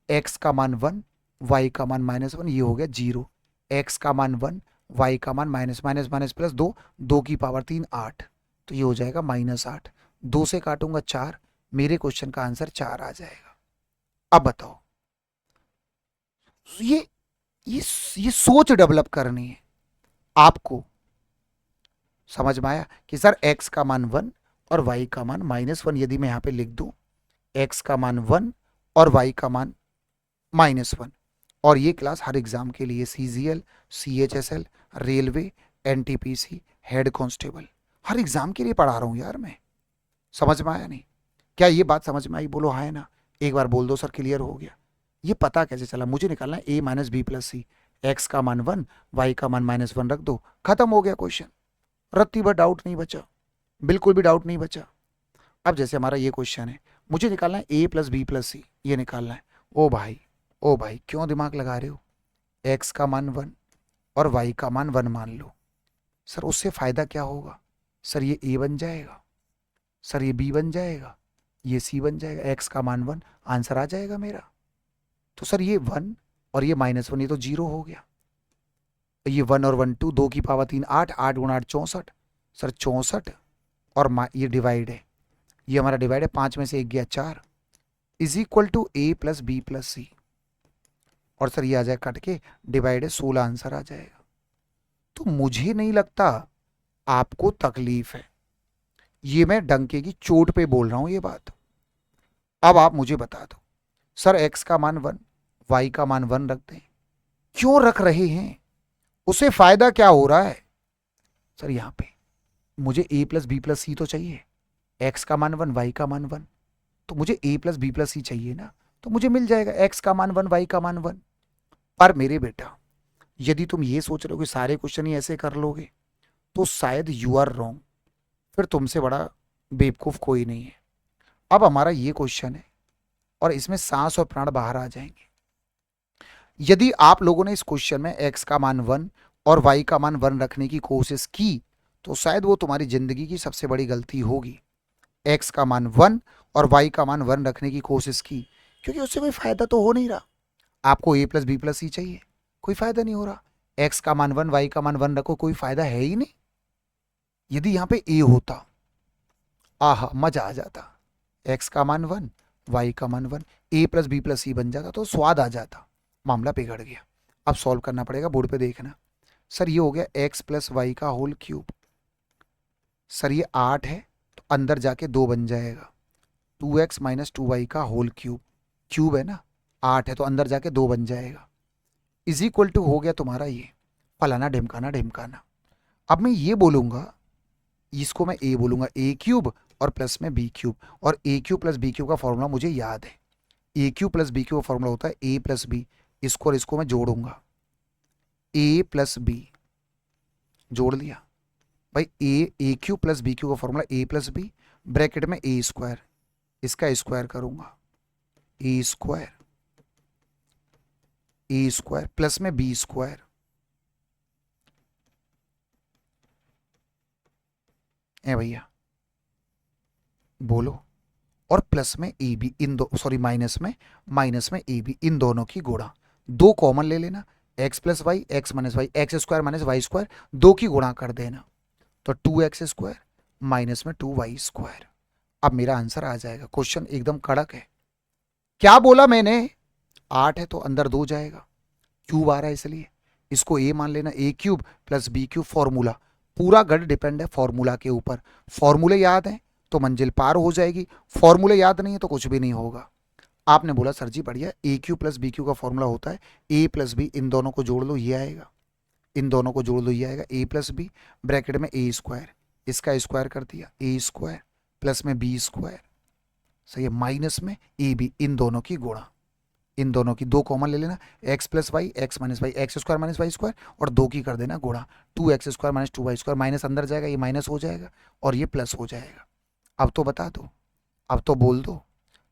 x का मान 1 y का मान -1, ये हो गया 0, x का मान 1 y का मान माइनस माइनस माइनस प्लस 2, 2 की पावर 3 8, तो ये हो जाएगा -8, 2 से काटूंगा 4, मेरे क्वेश्चन का आंसर 4 आ जाएगा। अब बताओ, ये सोच डेवलप करनी है आपको, समझ में आया कि सर x का मान 1 और y का मान -1, यदि मैं यहां पे लिख दूं x का मान 1 और y का मान -1, और ये क्लास हर एग्जाम के लिए CGL, CHSL, railway, NTPC, head constable, हर एग्जाम के लिए पढ़ा रहा हूं यार मैं। समझ में आया नहीं, क्या ये बात समझ में आई, बोलो हाँ है ना, एक बार बोल दो सर क्लियर हो गया। ये पता कैसे चला, मुझे निकालना है a minus B plus C, X का मान 1 y का मान -1 रख दो, खत्म हो गया क्वेश्चन, रत्ती भर डाउट नहीं बचा, बिल्कुल भी डाउट नहीं बचा। अब जैसे हमारा ये क्वेश्चन है, मुझे निकालना है a प्लस बी प्लस सी, ये निकालना है। ओ भाई क्यों दिमाग लगा रहे हो, x का मान 1 और y का मान 1 मान लो, सर उससे फायदा क्या होगा, सर ये a बन जाएगा, सर ये b बन जाएगा, ये c बन जाएगा, x का मान 1, आंसर आ जाएगा मेरा। तो सर ये 1 और ये -1, ये तो 0 हो गया, ये 1 और 1 2, 2 की पावर 3 8, 8 गुणा 8 64, सर 64 और ये डिवाइड है, ये हमारा डिवाइड है, 5 में से 1 गया 4, is equal to A plus B plus C, और सर ये आ जाए कट के, डिवाइड है 16 आंसर आ जाएगा। तो मुझे नहीं लगता आपको तकलीफ है, ये मैं डंके की चोट पे बोल रहा हूं ये बात। अब आप मुझे बता दो सर x का मान 1, y का मान 1 रख दें, क्यों रख रहे हैं, उसे फायदा क्या हो रहा है? सर यहां पे मुझे a प्लस बी प्लस सी तो चाहिए, x का मान 1 y का मान 1, तो मुझे a प्लस बी प्लस सी चाहिए ना, तो मुझे मिल जाएगा x का मान 1 y का मान 1। पर मेरे बेटा यदि तुम ये सोच रहे हो कि सारे क्वेश्चन ही ऐसे कर लोगे तो शायद यू आर रॉन्ग, फिर तुमसे बड़ा बेवकूफ कोई नहीं है। अब हमारा ये क्वेश्चन है और इसमें सांस और प्राण बाहर आ जाएंगे। यदि आप लोगों ने इस क्वेश्चन में x का मान 1 और y का मान 1 रखने की कोशिश की तो शायद वो तुम्हारी जिंदगी की सबसे बड़ी गलती होगी। x का मान 1 और y का मान 1 रखने की कोशिश की, क्योंकि उससे कोई फायदा तो हो नहीं रहा। आपको a प्लस बी प्लस सी चाहिए, कोई फायदा नहीं हो रहा। x का मान 1 y का मान 1 रखो, कोई फायदा है ही नहीं। यदि यहां पे a होता, आहा मजा आ जाता, x का मान 1 y का मान 1, a प्लस बी प्लस सी बन जाता तो स्वाद आ जाता। मामला बिगड़ गया। अब सॉल्व करना पड़ेगा, बोर्ड पे देखना। सर ये हो गया x प्लस वाई का होल क्यूब, सर ये 8 है तो अंदर जाके 2 बन जाएगा, 2x माइनस 2y का होल क्यूब, क्यूब है ना, 8 है तो अंदर जाके 2 बन जाएगा, इज इक्वल टू हो गया तुम्हारा ये फलाना ढिमकाना ढिमकाना। अब मैं ये बोलूंगा, इसको मैं a बोलूंगा, a क्यूब और प्लस में b क्यूब, और a cube plus b cube का फॉर्मूला मुझे याद है, a cube plus b cube का फॉर्मूला होता है a प्लस b, इसको और इसको मैं जोड़ूंगा, a प्लस b जोड़ लिया भाई, ए क्यू प्लस बी क्यू का फॉर्मूला ए प्लस बी, ब्रैकेट में ए स्क्वायर, इसका स्क्वायर करूंगा, ए स्क्वायर प्लस में बी स्क्वायर, ए भैया बोलो, और प्लस में ए बी, इन दो सॉरी माइनस में ए बी, इन दोनों की गुणा, 2 कॉमन ले लेना, x plus Y x minus Y, x square minus Y square, 2 की गुणा कर देना, तो 2x स्क्वायर माइनस में 2y स्क्वायर। अब मेरा आंसर आ जाएगा। क्वेश्चन एकदम कड़क है। क्या बोला मैंने, 8 है तो अंदर 2 जाएगा, क्यूब आ रहा है इसलिए इसको a मान लेना, a cube plus b cube, formula पूरा गढ़ डिपेंड है फॉर्मूला के ऊपर। फॉर्मूले याद है तो मंजिल पार हो जाएगी, फॉर्मूले याद नहीं है तो कुछ भी नहीं होगा। आपने बोला सर जी बढ़िया, a cube plus b cube का फॉर्मूला होता है a प्लस b, इन दोनों को जोड़ लो ये आएगा, इन दोनों को जोड़ लो ये आएगा, a प्लस बी, ब्रैकेट में ए स्क्वायर, इसका स्क्वायर कर दिया, ए स्क्वायर प्लस में बी स्क्वायर, सही है, माइनस में ए बी, इन दोनों की गुणा, इन दोनों की 2 कॉमन ले लेना, x plus Y x minus Y, x square minus Y square, और 2 की कर देना गुणा, 2x square minus 2y square, minus अंदर जाएगा, ये माइनस हो जाएगा और ये प्लस हो जाएगा। अब तो बता दो, अब तो बोल दो,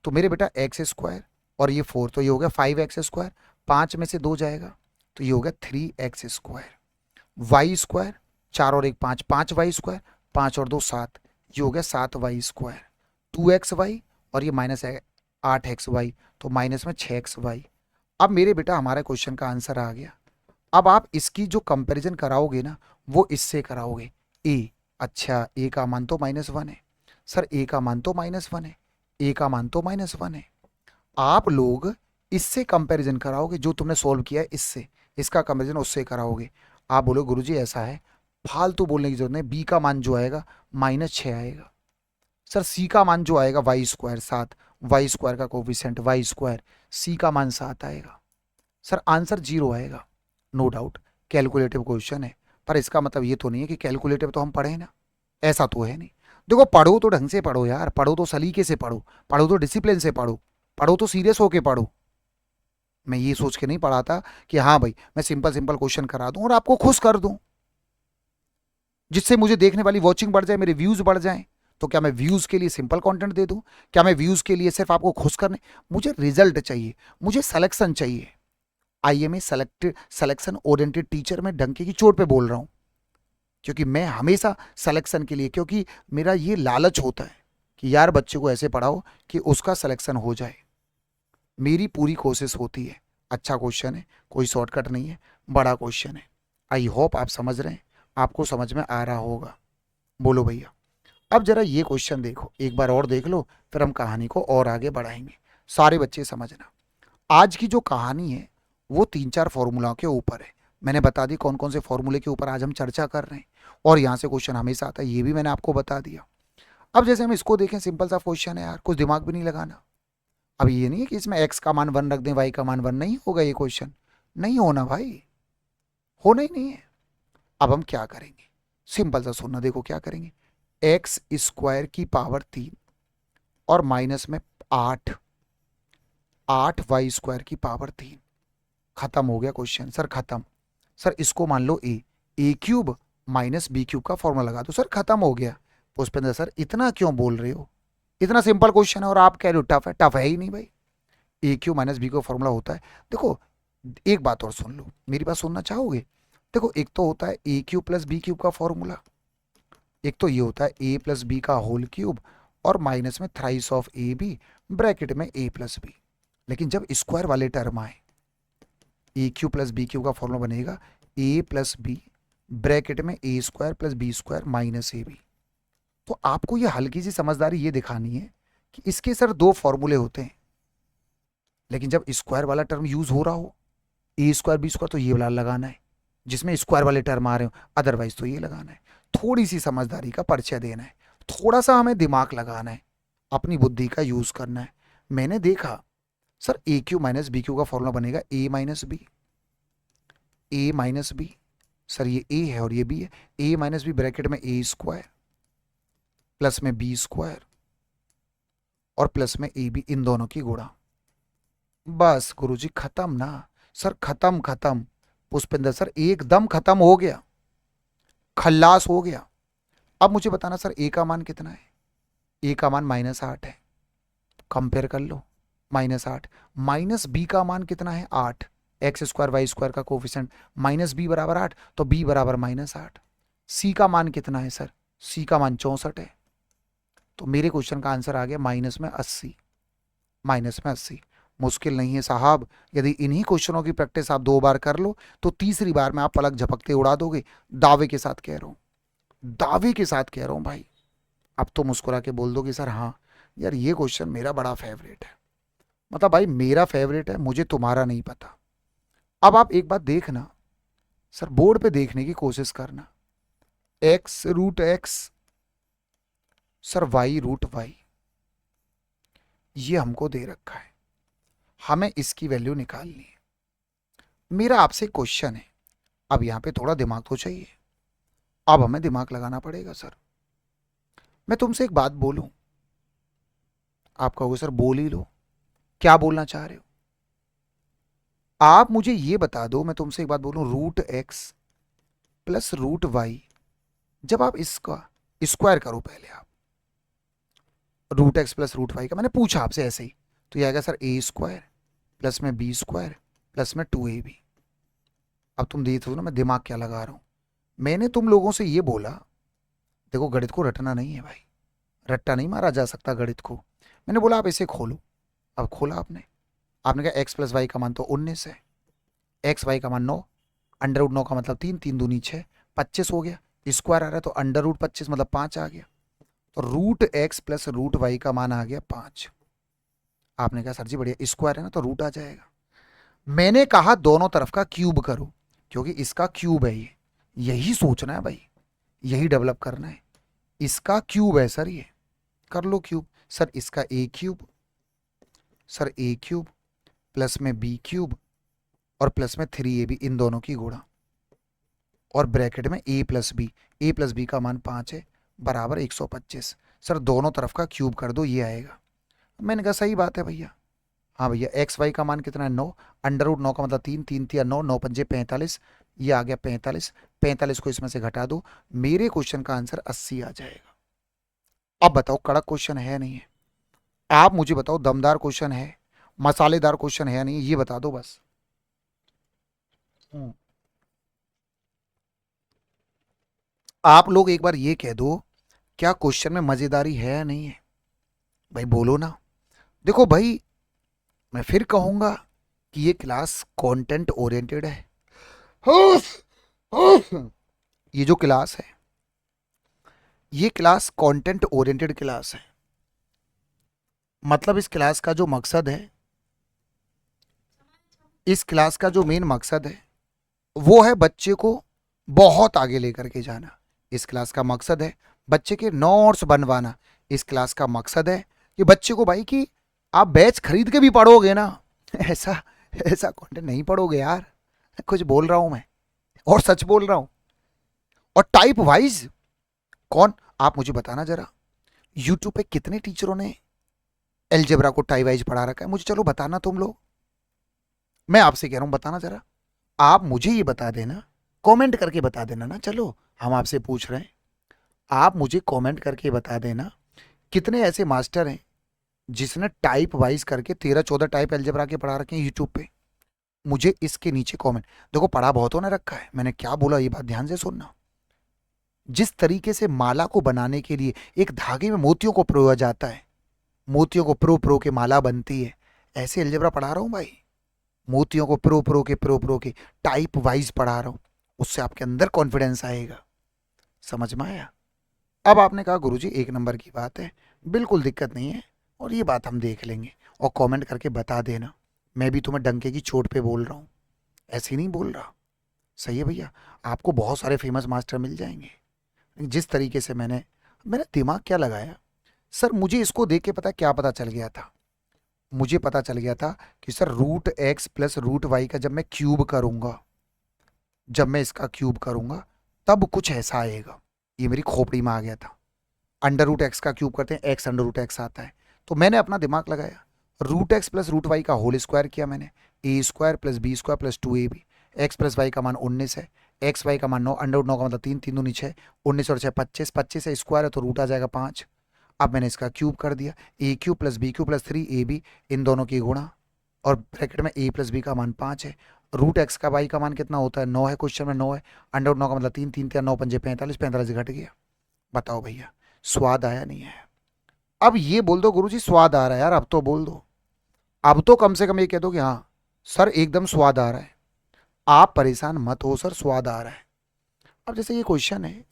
तो मेरे बेटा एक्स स्क्वायर और ये 4, तो ये हो गया 5x स्क्वायर, 5 में से 2 जाएगा तो ये हो गया 3x स्क्वायर, वाई स्क्वायर 4 और 1 5, 5y स्क्वायर, 5 और 2 7, ये हो गया 7y स्क्वायर, 2xy और ये माइनस है 8xy, तो माइनस में 6xy। अब मेरे बेटा हमारे क्वेश्चन का आंसर आ गया। अब आप इसकी जो कंपैरिजन कराओगे ना वो इससे कराओगे, ए, अच्छा ए का मान तो -1 है, सर ए का मान तो -1 है, ए का मान तो -1 है, आप लोग इससे कंपैरिजन कराओगे, जो तुमने सॉल्व किया है इससे, इसका कंपैरिजन उससे कराओगे। आप बोलो गुरुजी ऐसा है, फालतू बोलने की जरूरत नहीं, बी का मान जो आएगा -6 आएगा, सर सी का मान जो आएगा वाई स्क्वायर 7, वाई स्क्वायर का कोफिशिएंट वाई स्क्वायर, सी का मान 7 आएगा, सर आंसर 0 आएगा। नो डाउट कैलकुलेटिव क्वेश्चन है, पर इसका मतलब ये तो नहीं है कि कैलकुलेटिव तो हम पढ़े ना, ऐसा तो है नहीं। देखो पढ़ो तो ढंग से पढ़ो यार, पढ़ो तो सलीके से पढ़ो, पढ़ो तो डिसिप्लिन से पढ़ो, पढ़ो तो सीरियस होके पढ़ो। मैं ये सोच के नहीं पढ़ाता कि हाँ भाई मैं सिंपल सिंपल क्वेश्चन करा दूं और आपको खुश कर दूं, जिससे मुझे देखने वाली वॉचिंग बढ़ जाए, मेरे व्यूज बढ़ जाएं। तो क्या मैं व्यूज के लिए सिंपल कंटेंट दे दूं? क्या मैं व्यूज के लिए सिर्फ आपको खुश करने? मुझे रिजल्ट चाहिए, मुझे सिलेक्शन चाहिए। I am a selection oriented teacher, मैं डंके की चोट पे बोल रहा हूं, क्योंकि मैं हमेशा सिलेक्शन के लिए, क्योंकि मेरा ये लालच होता है कि यार बच्चे को ऐसे पढ़ाओ कि उसका सिलेक्शन हो जाए, मेरी पूरी कोशिश होती है। अच्छा क्वेश्चन है, कोई शॉर्टकट नहीं है, बड़ा क्वेश्चन है। आई होप आप समझ रहे हैं, आपको समझ में आ रहा होगा। बोलो भैया। अब जरा ये क्वेश्चन देखो, एक बार और देख लो, फिर हम कहानी को और आगे बढ़ाएंगे। सारे बच्चे समझना, आज की जो कहानी है वो 3-4 फॉर्मूला के ऊपर है। मैंने बता दी कौन कौन से फॉर्मूले के ऊपर आज हम चर्चा कर रहे हैं, और यहाँ से क्वेश्चन हमेशा आता है, ये भी मैंने आपको बता दिया। अब जैसे हम इसको देखें, सिंपल सा क्वेश्चन है यार, कुछ दिमाग भी नहीं लगाना। अब ये नहीं है कि इसमें एक्स का मान 1 रख दें, वाई का मान 1, नहीं होगा ये क्वेश्चन, नहीं होना भाई, होना ही नहीं है। अब हम क्या करेंगे, सिंपल सा सुनना, देखो क्या करेंगे। एक्स स्क्वायर की पावर 3 और माइनस में 8, 8 वाई स्क्वायर की पावर 3। खत्म हो गया क्वेश्चन सर, खत्म। सर इसको मान लो ए क्यूब माइनस बी क्यूब का फॉर्मूला लगा दो, सर खत्म हो गया। पुष्पेंद्र सर इतना क्यों बोल रहे हो, इतना सिंपल क्वेश्चन है और आप कह रहे हो टफ है, टफ है ही नहीं भाई। ए क्यू माइनस बी का फॉर्मूला होता है, देखो एक बात और सुन लो, मेरी बात सुनना चाहोगे। देखो एक तो होता है ए क्यूब प्लस बी क्यूब का फॉर्मूला, एक तो ये होता है ए प्लस बी का होल क्यूब और माइनस में thrice of A B bracket में ए प्लस बी। लेकिन जब स्क्वायर वाले टर्म आए, A cube plus B cube का फॉर्मूला बनेगा ए प्लस बी ब्रैकेट में A square plus B square minus A B. तो आपको ये हल्की सी समझदारी ये दिखानी है कि इसके सर दो फॉर्मूले होते हैं, लेकिन जब स्क्वायर वाला टर्म यूज हो रहा हो, ए स्क्वायर बी स्क्वायर, तो ये वाला लगाना है जिसमें स्क्वायर वाले टर्म आ रहे हो, अदरवाइज तो ये लगाना है। थोड़ी सी समझदारी का परिचय देना है, थोड़ा सा हमें दिमाग लगाना है, अपनी बुद्धि का यूज करना है। मैंने देखा सर ए क्यू माइनस बी क्यू का फॉर्मूला बनेगा ए minus B, A minus B, sir ये ए है और ये बी है, ए माइनस बी ब्रैकेट में ए स्क्वायर प्लस में बी स्क्वायर और प्लस में ए बी, इन दोनों की गुणा। बस गुरुजी खत्म ना, सर खत्म खत्म। पुष्पेंद्र सर एकदम खत्म हो गया, खल्लास हो गया। अब मुझे बताना सर ए का मान कितना है, ए का मान -8 है, कंपेयर कर लो, -8 माइनस बी का मान कितना है 8, एक्स स्क्वायर वाई स्क्वायर का कोफिशिएंट माइनस बी बराबर 8, तो बी बराबर -8। सी का मान कितना है सर, सी का मान 64 है, तो मेरे क्वेश्चन का आंसर आ गया -80, -80। मुश्किल नहीं है साहब, यदि इन्हीं क्वेश्चनों की प्रैक्टिस आप 2 बार कर लो तो तीसरी बार में आप पलक झपकते उड़ा दोगे। दावे के साथ कह रहा हूं, दावे के साथ कह रहा हूं भाई। अब तो मुस्कुरा के बोल दो कि सर हाँ यार ये क्वेश्चन मेरा बड़ा फेवरेट है, मतलब भाई मेरा फेवरेट है, मुझे तुम्हारा नहीं पता। अब आप एक बात देखना, सर बोर्ड पे देखने की कोशिश करना, x root x, sir y root y, ये हमको दे रखा है, हमें इसकी वैल्यू निकालनी है। मेरा आपसे क्वेश्चन है, अब यहां पे थोड़ा दिमाग तो चाहिए, अब हमें दिमाग लगाना पड़ेगा सर। मैं तुमसे एक बात बोलूं, आप कहोगे सर बोल ही लो, क्या बोलना चाह रहे हो आप, मुझे ये बता दो। मैं तुमसे एक बात बोलूं, root x plus root y, जब आप इसका स्क्वायर करो, पहले आप root x plus root Y का, मैंने पूछा आपसे ऐसे ही, तो ये आएगा सर ए स्क्वायर प्लस में बी स्क्वायर प्लस में 2ab। अब तुम देख रहे हो ना मैं दिमाग क्या लगा रहा हूं। मैंने तुम लोगों से ये बोला, देखो गणित को रटना नहीं है भाई, रट्टा नहीं मारा जा सकता गणित को। मैंने बोला आप इसे खोलो, अब खोला आपने, आपने कहा एक्स प्लस वाई का मान तो 19 है, एक्स वाई का मान 9, अंडर रूट 9 का मतलब 3, 3 दूनी 6, 25 हो गया, स्क्वायर आ रहा है तो अंडर रूट 25 मतलब 5 आ गया, तो root x plus root Y का मान आ गया 5। आपने कहा सर जी बढ़िया, स्क्वायर है ना तो रूट आ जाएगा। मैंने कहा दोनों तरफ का क्यूब करो, क्योंकि इसका क्यूब है ये, यही सोचना है भाई, यही डेवलप करना है। इसका क्यूब है सर ये, कर लो क्यूब। सर इसका ए cube, sir A cube plus में बी क्यूब और प्लस में 3ab, इन दोनों की गुणा, और ब्रैकेट में ए प्लस बी का मान 5 है, बराबर 125। सर दोनों तरफ का क्यूब कर दो, ये आएगा। मैंने कहा सही बात है भैया, हाँ भैया एक्स वाई का मान कितना है 9, अंडर रूट 9 का मतलब 3, 3 3 9, 9 पंजे 45, ये आ गया 45, 45 को इसमें से घटा दो, मेरे क्वेश्चन का आंसर 80 आ जाएगा। अब बताओ कड़क क्वेश्चन है नहीं है, आप मुझे बताओ दमदार क्वेश्चन है, मसालेदार क्वेश्चन है नहीं, ये बता दो बस। आप लोग एक बार ये कह दो, क्या क्वेश्चन में मजेदारी है या नहीं है, भाई बोलो ना। देखो भाई, मैं फिर कहूंगा कि ये क्लास कंटेंट ओरिएंटेड है। ये जो क्लास है ये क्लास कंटेंट ओरिएंटेड क्लास है। मतलब इस क्लास का जो मकसद है, इस क्लास का जो मेन मकसद है वो है बच्चे को बहुत आगे लेकर के जाना। इस क्लास का मकसद है बच्चे के नोट्स बनवाना। इस क्लास का मकसद है कि बच्चे को भाई कि आप बैच खरीद के भी पढ़ोगे ना, ऐसा ऐसा कंटेंट नहीं पढ़ोगे यार। कुछ बोल रहा हूं मैं और सच बोल रहा हूं। और टाइप वाइज कौन, आप मुझे बताना जरा, यूट्यूब पे कितने टीचरों ने एलजेब्रा को टाइप वाइज पढ़ा रखा है? मुझे चलो बताना तुम लोग, मैं आपसे कह रहा हूं बताना जरा। आप मुझे ये बता देना, कमेंट करके बता देना ना। चलो हम आपसे पूछ रहे हैं, आप मुझे कमेंट करके बता देना कितने ऐसे मास्टर हैं जिसने टाइप वाइज करके 13-14 टाइप एलजेब्रा के पढ़ा रखे हैं यूट्यूब पे। मुझे इसके नीचे कमेंट, देखो पढ़ा बहुतों ने रखा है, मैंने क्या बोला ये बात ध्यान से सुनना। जिस तरीके से माला को बनाने के लिए एक धागे में मोतियों को पिरोया जाता है, मोतियों को प्रो प्रो के माला बनती है, ऐसे एलजेब्रा पढ़ा रहा हूं भाई। मोतियों को प्रो प्रो के टाइप वाइज पढ़ा रहा हूं। उससे आपके अंदर कॉन्फिडेंस आएगा। समझ में आया? अब आपने कहा गुरुजी एक नंबर की बात है, बिल्कुल दिक्कत नहीं है और ये बात हम देख लेंगे। और कमेंट करके बता देना, मैं भी तुम्हें डंके की चोट पे बोल रहा हूँ, ऐसे ही नहीं बोल रहा। सही है भैया, आपको बहुत सारे फेमस मास्टर मिल जाएंगे। जिस तरीके से मैंने मेरा दिमाग क्या लगाया सर, मुझे इसको देख के पता क्या पता चल गया था? मुझे पता चल गया था कि sir root x plus root Y का जब मैं क्यूब करूंगा, जब मैं इसका क्यूब करूंगा तब कुछ ऐसा आएगा। ये मेरी खोपड़ी में आ गया था। अंडर रूट एक्स का क्यूब करते हैं, एक्स अंडर रूट एक्स आता है। तो मैंने अपना दिमाग लगाया, root x plus root Y का होल स्क्वायर किया मैंने, A square plus B square plus 2ab। X plus Y का मान 19 है, एक्स वाई का मान 9, अंडर रूट 9 का मतलब 3, 3 दूनी 6, 19 और 6 25, 25 से स्क्वायर है तो रूट आ जाएगा 5। अब मैंने इसका क्यूब कर दिया, A cube plus B cube plus 3ab, इन दोनों की गुणा, और ब्रैकेट में ए प्लस बी का मान 5 है। रूट एक्स का वाई का मान कितना होता है? 9 है, क्वेश्चन में 9 है। अंडर रूट 9 का मतलब 3, 3 3 9 पंजे 45, 45 घट गया। बताओ भैया स्वाद आया नहीं है? अब ये बोल दो गुरुजी स्वाद आ रहा है यार, अब तो बोल दो, अब तो कम से कम ये कह दो कि हाँ सर एकदम स्वाद आ रहा है। आप परेशान मत हो सर, स्वाद आ रहा है। अब जैसे ये क्वेश्चन है,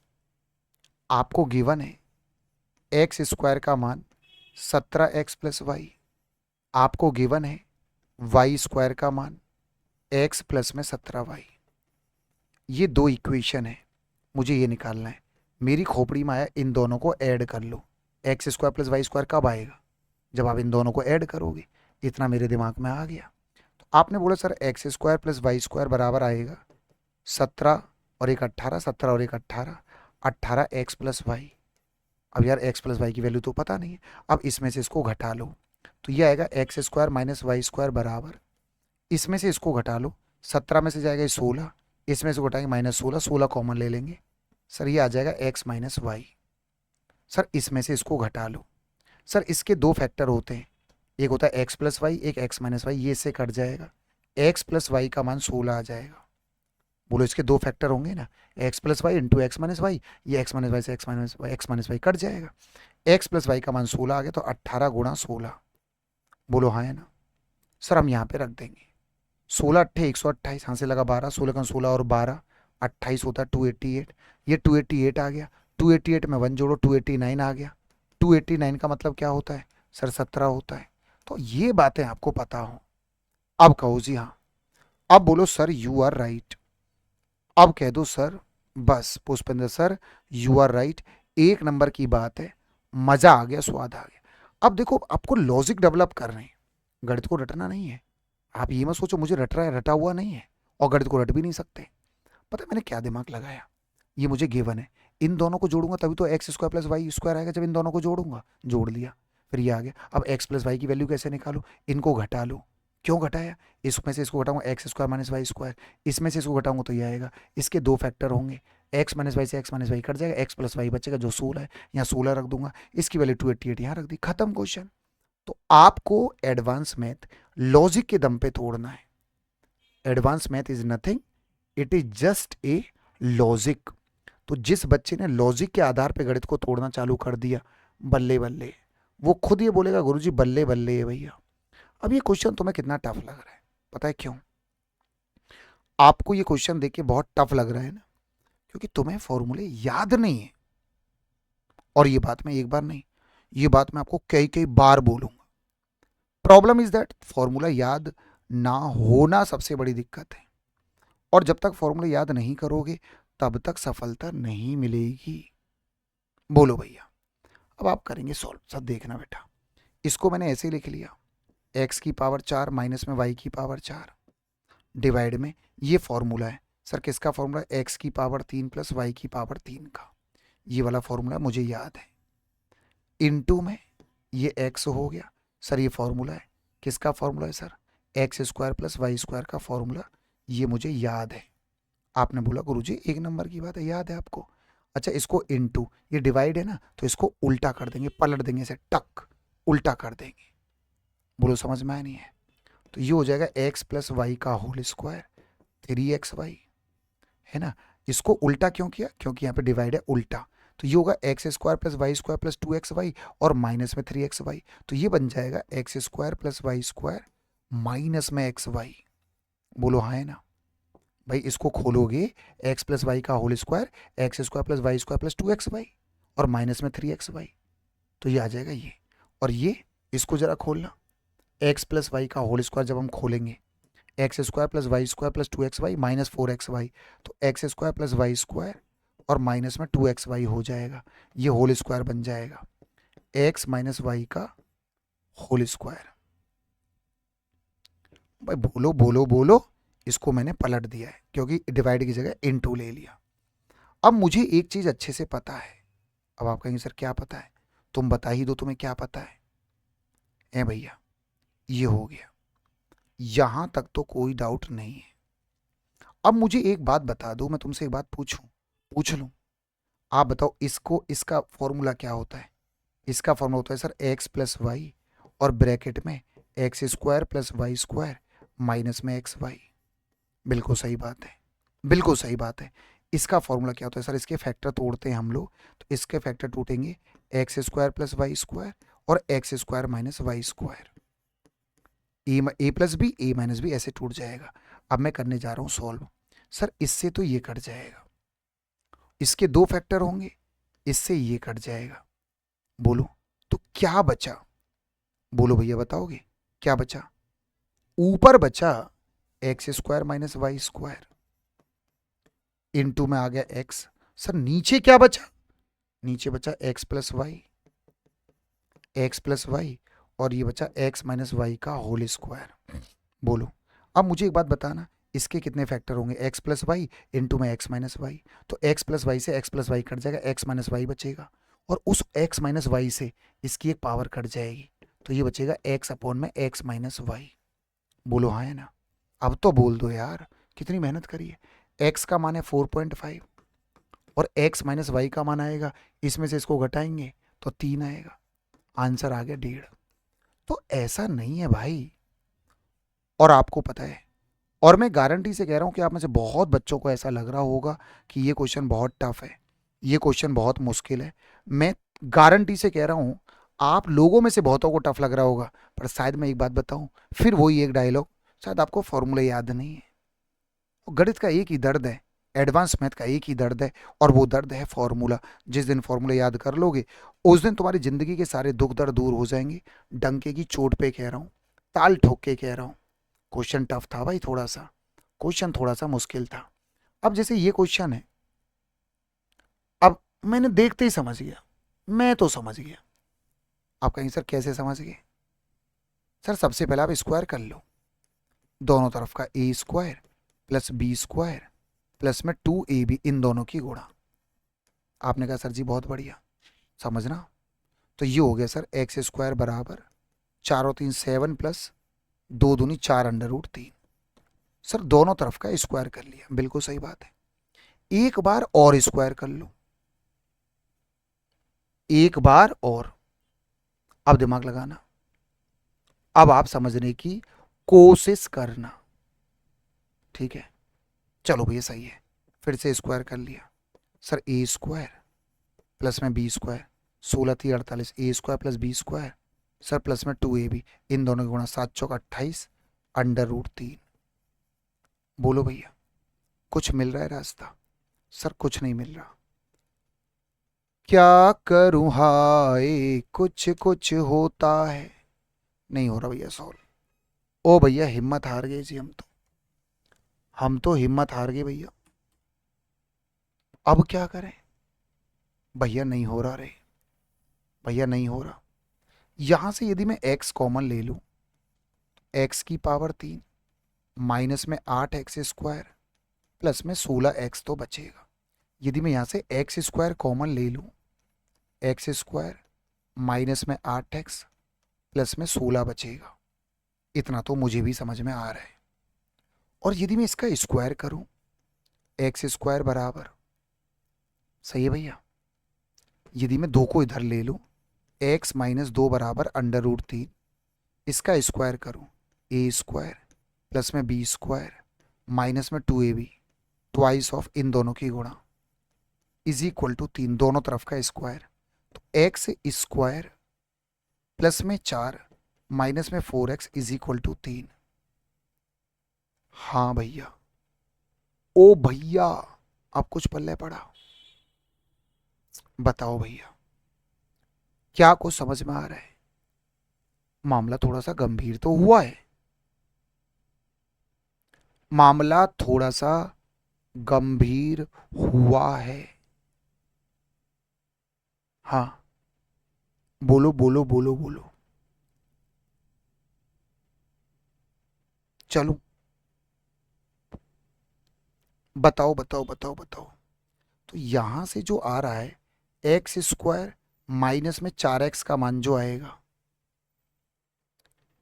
आपको गिवन है एक्स स्क्वायर का मान 17x प्लस वाई, आपको गिवन है वाई स्क्वायर का मान एक्स प्लस में 17y। ये दो इक्वेशन है, मुझे ये निकालना है। मेरी खोपड़ी में आया, इन दोनों को ऐड कर लो। X square plus Y square कब आएगा? जब आप इन दोनों को ऐड करोगे। इतना मेरे दिमाग में आ गया। तो आपने बोला sir x square plus Y square बराबर आएगा 17 और एक 18, 17 और एक 18, 18x प्लस वाई। अब यार एक्स प्लस वाई की वैल्यू तो पता नहीं है, अब इसमें से इसको घटा लो तो ये आएगा x square minus Y square बराबर, इसमें से इसको घटा लो, 17 में से जाएगा 16, इसमें से घटाएंगे -16, 16 कॉमन ले लेंगे, सर ये आ जाएगा एक्स माइनस वाई। सर इसमें से इसको घटा लो, सर इसके दो फैक्टर होते हैं, एक होता है एक्स प्लस वाई, एक एक्स माइनस वाई, ये इससे कट जाएगा, एक्स प्लस वाई का मान 16 आ जाएगा। बोलो इसके दो फैक्टर होंगे ना, x plus y into x minus y, ये एक्स माइनस वाई से एक्स माइनस वाई कट जाएगा, एक्स प्लस वाई का मान 16 आ गया, तो 18 गुणा 16। बोलो हाँ है ना? सर हम यहाँ पे रख देंगे 16 अट्ठे 128, यहाँ से लगा 12, 16 का 16 और 12 28 होता है 288, ये 288 आ गया, 288 में 1 जोड़ो 289 आ गया, 289 का मतलब क्या होता है सर? 17 होता है। तो ये बातें आपको पता हो। अब कहो जी हाँ, अब बोलो सर यू आर राइट, अब कह दो सर, बस Pushpendra sir you are right, एक नंबर की बात है, मजा आ गया, स्वाद आ गया। अब देखो आपको लॉजिक डेवलप कर रहे हैं, गणित को रटना नहीं है। आप ये मत सोचो मुझे रट रहा है, रटा हुआ नहीं है, और गणित को रट भी नहीं सकते। पता है मैंने क्या दिमाग लगाया? ये मुझे गिवन है, इन दोनों को जोड़ूंगा तभी तो x square plus Y square आएगा, जब इन दोनों को जोड़ूंगा, जोड़ लिया, फिर ये आ गया। अब एक्स प्लस वाई की वैल्यू कैसे निकालू? इनको घटा लो। क्यों घटाया? इसमें से इसको घटाऊंगा X square minus Y square, इसमें से इसको घटाऊंगा तो ये आएगा। इसके दो फैक्टर होंगे, एक्स माइनस वाई से एक्स माइनस वाई कट जाएगा, एक्स प्लस वाई बचेगा जो 16 है, यहाँ 16 रख दूंगा, इसकी वैल्यू 288 यहाँ रख दी, खत्म क्वेश्चन। तो आपको एडवांस मैथ लॉजिक के दम पे तोड़ना है। Advance math is nothing, it is just a logic. तो जिस बच्चे ने लॉजिक के आधार पे गणित को तोड़ना चालू कर दिया, बल्ले बल्ले, वो खुद ये बोलेगा गुरुजी बल्ले बल्ले है भैया। अब ये क्वेश्चन तुम्हें कितना टफ लग रहा है, पता है क्यों? आपको ये क्वेश्चन देख के बहुत टफ लग रहा है ना, क्योंकि तुम्हें फॉर्मूले याद नहीं है। और ये बात मैं एक बार नहीं, ये बात मैं आपको कई कई बार बोलूंगा। प्रॉब्लम इज दैट फॉर्मूला याद ना होना सबसे बड़ी दिक्कत है, और जब तक फॉर्मूला याद नहीं करोगे तब तक सफलता नहीं मिलेगी। बोलो भैया। अब आप करेंगे सॉल्व, सब देखना बेटा। इसको मैंने ऐसे ही लिख लिया, एक्स की पावर 4 माइनस में वाई की पावर 4 डिवाइड में, ये फॉर्मूला है सर किसका फॉर्मूला, एक्स की पावर 3 प्लस वाई की पावर 3 का, ये वाला फॉर्मूला मुझे याद है। इनटू में ये एक्स हो गया सर, ये फॉर्मूला है किसका फॉर्मूला है sir, x square plus Y square का फॉर्मूला, ये मुझे याद है। आपने बोला गुरुजी एक नंबर की बात है, याद है आपको। अच्छा इसको इनटू, ये डिवाइड है ना तो इसको उल्टा कर देंगे, पलट देंगे इसे, टक उल्टा कर देंगे। बोलो समझ में आया नहीं है। तो ये हो जाएगा एक्स प्लस वाई का होल स्क्वायर 3xy, है ना। इसको उल्टा क्यों किया, क्योंकि यहाँ पे डिवाइड है उल्टा, तो ये होगा x square plus Y square plus 2xy और माइनस में 3xy, तो ये बन जाएगा x square plus Y square minus में xy। बोलो हाँ है ना भाई। इसको खोलोगे एक्स प्लस वाई का whole square, x square plus Y square plus 2xy और माइनस में 3xy, तो ये आ जाएगा ये। और ये इसको जरा खोलना, एक्स प्लस वाई का होल स्क्वायर जब हम खोलेंगे, x square plus Y square plus 2xy minus 4xy, तो x square plus Y square और माइनस में 2xy हो जाएगा, ये होल स्क्वायर बन जाएगा एक्स माइनस वाई का होल स्क्वायर। भाई बोलो बोलो बोलो, इसको मैंने पलट दिया है क्योंकि डिवाइड की जगह इनटू ले लिया। अब मुझे एक चीज अच्छे से पता है। अब आप कहेंगे सर क्या पता है, तुम बता ही दो तुम्हें क्या पता है। ए भैया ये हो गया, यहां तक तो कोई डाउट नहीं है। अब मुझे एक बात बता दो, मैं तुमसे एक बात पूछ लूं। आप बताओ इसको, इसका फॉर्मूला क्या होता है। इसका फॉर्मूला होता है सर एक्स प्लस वाई और ब्रैकेट में x square plus Y square minus में एक्स वाई। बिल्कुल सही बात है, बिल्कुल सही बात है। इसका फॉर्मूला क्या होता है सर, इसके फैक्टर तोड़ते हैं हम लोग, तो इसके फैक्टर टूटेंगे X square plus Y square और X square minus Y square, A plus B A minus B ऐसे टूट जाएगा। अब मैं करने जा रहा हूँ सॉल्व। सर इससे तो ये कट जाएगा, इसके दो फैक्टर होंगे, इससे ये कट जाएगा। बोलो तो क्या बचा, बोलो भैया बताओगे क्या बचा। ऊपर बचा x square minus Y square, into में आ गया एक्स। सर नीचे क्या बचा, नीचे बचा x plus Y, x plus y और ये बचा एक्स माइनस वाई का होल स्क्वायर। बोलो अब मुझे एक बात बताना, इसके कितने फैक्टर होंगे, एक्स प्लस वाई इंटू में एक्स माइनस वाई, तो एक्स प्लस वाई से एक्स प्लस वाई कट जाएगा, एक्स माइनस वाई बचेगा, और उस एक्स माइनस वाई से इसकी एक पावर कट जाएगी, तो ये बचेगा एक्स अपॉन में एक्स माइनस वाई। बोलो हाँ है ना। अब तो बोल दो यार, कितनी मेहनत करी है। एक्स का मान है 4.5 और एक्स माइनस वाई का मान आएगा, इसमें से इसको घटाएंगे तो 3 आएगा, आंसर आ गया 1.5। तो ऐसा नहीं है भाई, और आपको पता है, और मैं गारंटी से कह रहा हूं कि आप में से बहुत बच्चों को ऐसा लग रहा होगा कि ये क्वेश्चन बहुत टफ है, ये क्वेश्चन बहुत मुश्किल है। मैं गारंटी से कह रहा हूं आप लोगों में से बहुतों को टफ लग रहा होगा, पर शायद मैं एक बात बताऊं, फिर वही एक डायलॉग, शायद आपको फॉर्मूला याद नहीं है। गणित का एक ही दर्द है, एडवांस मैथ का एक ही दर्द है, और वो दर्द है फॉर्मूला। जिस दिन फॉर्मूला याद कर लोगे उस दिन तुम्हारी जिंदगी के सारे दुख दर्द दूर हो जाएंगे। डंके की चोट पे कह रहा हूं, ताल ठोक के कह रहा हूं। क्वेश्चन टफ था भाई, थोड़ा सा क्वेश्चन थोड़ा सा मुश्किल था। अब जैसे ये क्वेश्चन है, अब मैंने देखते ही समझ गया, मैं तो समझ गया। आप कहेंगे सर कैसे समझ गए। सर सबसे पहले आप स्क्वायर कर लो, दोनों तरफ का A square plus B square plus में 2ab, इन दोनों की गुणा। आपने कहा सर जी बहुत बढ़िया, समझना। तो ये हो गया सर एक्स स्क्वायर बराबर 4 और 3 7 प्लस 2 दूनी 4 अंडर रूट 3। सर दोनों तरफ का स्क्वायर कर लिया, बिल्कुल सही बात है। एक बार और स्क्वायर कर लो, एक बार और। अब दिमाग लगाना, अब आप समझने की कोशिश करना, ठीक है। चलो भैया सही है, फिर से स्क्वायर कर लिया। सर ए स्क्वायर प्लस में बी स्क्वायर, 16 थी 48, A square plus B square sir plus में 2ab, इन दोनों की गुणा 7 चौक 28 अंडर रूट 3। बोलो भैया कुछ मिल रहा है रास्ता। सर कुछ नहीं मिल रहा, क्या करूं हाय कुछ कुछ होता है। नहीं हो रहा भैया सॉल्व। ओ भैया हिम्मत हार गए जी, हम तो हिम्मत हार गए भैया। अब क्या करें भैया, नहीं हो रहा रे भैया, नहीं हो रहा। यहां से यदि मैं x कॉमन ले लूं, x की पावर 3 माइनस में 8x² प्लस में 16x तो बचेगा। यदि मैं यहां से x² कॉमन ले लूं, x² माइनस में 8x प्लस में 16 बचेगा। इतना तो मुझे भी समझ में आ रहा है। और यदि मैं इसका स्क्वायर करूं, x² बराबर, सही है भैया, यदि मैं 2 को इधर ले लूं, x माइनस 2 बराबर √3, इसका स्क्वायर करूं, a² प्लस में b² माइनस में 2ab ट्वाइस ऑफ इन दोनों की गुणा इज इक्वल टू 3, दोनों तरफ का स्क्वायर। तो x² प्लस में 4 माइनस में 4x इज इक्वल टू 3। हाँ भैया, ओ भैया, अब कुछ पल्ले पड़ा। बताओ भैया, क्या कुछ समझ में आ रहा है? मामला थोड़ा सा गंभीर तो हुआ है, मामला थोड़ा सा गंभीर हुआ है। हाँ, बोलो बोलो बोलो बोलो। चलो बताओ बताओ बताओ बताओ। तो यहां से जो आ रहा है, x² माइनस में 4x का मान जो आएगा,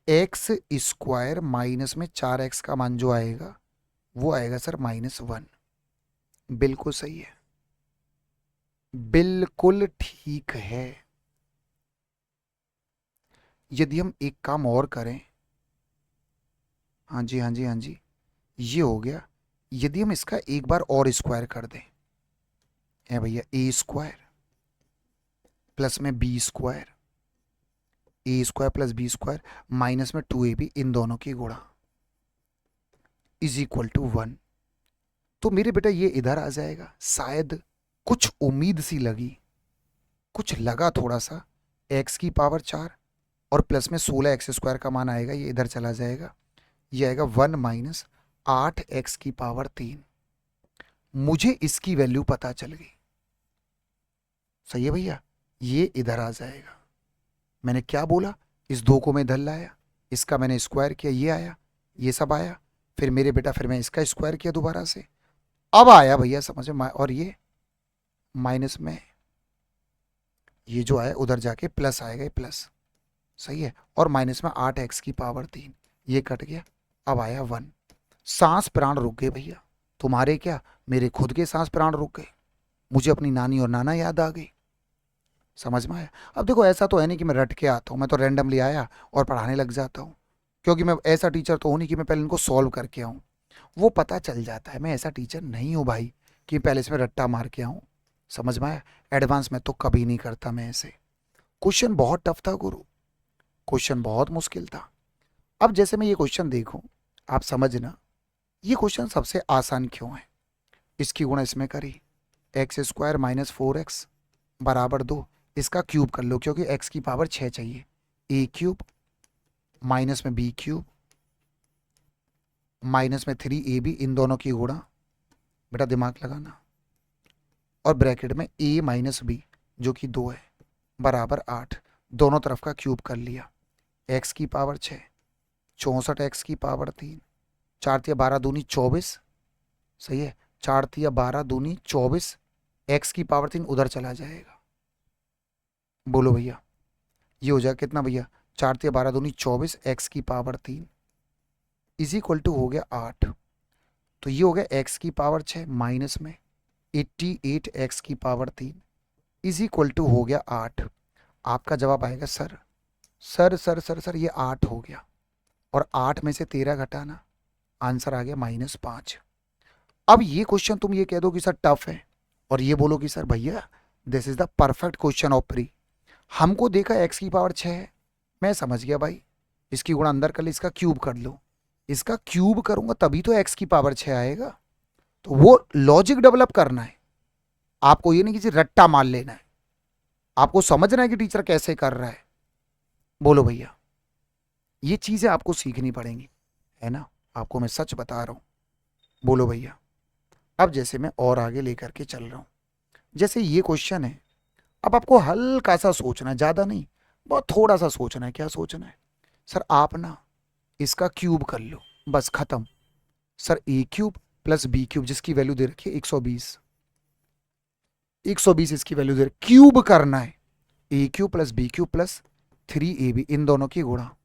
x² माइनस में 4x का मान जो आएगा वो आएगा सर -1। बिल्कुल सही है, बिल्कुल ठीक है। यदि हम एक काम और करें, हाँ जी हाँ जी हाँ जी, ये हो गया। यदि हम इसका एक बार और स्क्वायर कर दें, है भैया, a² प्लस में b² a² plus b² minus में 2ab इन दोनों की गुणा इज इक्वल टू 1। तो मेरे बेटा ये इधर आ जाएगा। शायद कुछ उम्मीद सी लगी, कुछ लगा थोड़ा सा। x की पावर 4 और प्लस में 16x² का मान आएगा, ये इधर चला जाएगा। ये आएगा 1 माइनस 8x की पावर 3। मुझे इसकी वैल्यू पता चल गई। सही है भैया, ये इधर आ जाएगा। मैंने क्या बोला, इस 2 को मैं इधर लाया, इसका मैंने स्क्वायर किया, ये आया, ये सब आया। फिर मेरे बेटा फिर मैं इसका स्क्वायर किया दोबारा से, अब आया भैया समझ में। और ये माइनस में ये जो आया उधर जाके प्लस आएगा, ये प्लस, सही है। और माइनस में 8x की पावर 3, ये कट गया, अब आया 1। सांस प्राण रुक गए भैया। तुम्हारे क्या, मेरे खुद के सांस प्राण रुक गए। मुझे अपनी नानी और नाना याद आ गई। समझ में आया? अब देखो, ऐसा तो है नहीं कि मैं रट के आता हूँ, मैं तो रैंडमली आया और पढ़ाने लग जाता हूँ। क्योंकि मैं ऐसा टीचर तो हूँ नहीं कि मैं पहले इनको सॉल्व करके आऊँ। वो पता चल जाता है, मैं ऐसा टीचर नहीं हूँ भाई कि पहले इसमें रट्टा मार के आऊँ। समझ में आया? एडवांस में तो कभी नहीं करता मैं ऐसे। क्वेश्चन बहुत टफ था गुरु, क्वेश्चन बहुत मुश्किल था। अब जैसे मैं ये क्वेश्चन देखूं, आप समझना ये क्वेश्चन सबसे आसान क्यों है। इसकी गुणा इसमें करी, x² माइनस 4x बराबर 2, इसका क्यूब कर लो क्योंकि x की पावर 6 चाहिए। a³ माइनस में b³ माइनस में 3ab इन दोनों की गुणा, बेटा दिमाग लगाना, और ब्रैकेट में a माइनस b जो कि 2 है बराबर 8, दोनों तरफ का क्यूब कर लिया। x की पावर 6, 64x की पावर 3, 4 तिया 12 दूनी 24, सही है, 4 तिया 12 दूनी 24, x की पावर 3 उधर चला जाएगा। बोलो भैया, ये हो जाएगा कितना भैया, 4 तिया 12 दूनी 24, x की पावर 3 इज इक्वल टू हो गया 8। तो ये हो गया x की पावर 6 माइनस में 88x की पावर 3 इज इक्वल टू हो गया 8। आपका जवाब आएगा sir sir sir sir sir ये 8 हो गया, और 8 में से 13 घटाना, आंसर आ गया -5। अब ये क्वेश्चन तुम ये कह दो कि सर टफ है, और ये बोलो कि सर भैया this is the perfect question of pre. हमको देखा x की पावर 6 है, मैं समझ गया भाई, इसकी गुणा अंदर कर ली, इसका क्यूब कर लो। इसका क्यूब करूंगा तभी तो x की पावर 6 आएगा। तो वो लॉजिक डेवलप करना है आपको, ये नहीं कि रट्टा मार लेना है। आपको समझना है कि टीचर कैसे कर रहा है। बोलो भैया, ये चीजें आपको सीखनी पड़ेंगी, है ना। आपको मैं सच बता रहा हूं। बोलो भैया। अब जैसे मैं और आगे लेकर के चल रहा हूं, जैसे ये क्वेश्चन है, अब आपको हल्का सा सोचना है, ज्यादा नहीं, बहुत थोड़ा सा सोचना है। क्या सोचना है? सर आप ना इसका क्यूब कर लो, बस खत्म। Sir A cube plus B cube, जिसकी वैल्यू दे रखी है 120, 120 इसकी वैल्यू दे रखी, क्यूब करना है। ए cube plus B cube plus 3ab, इन दोनों की गुणा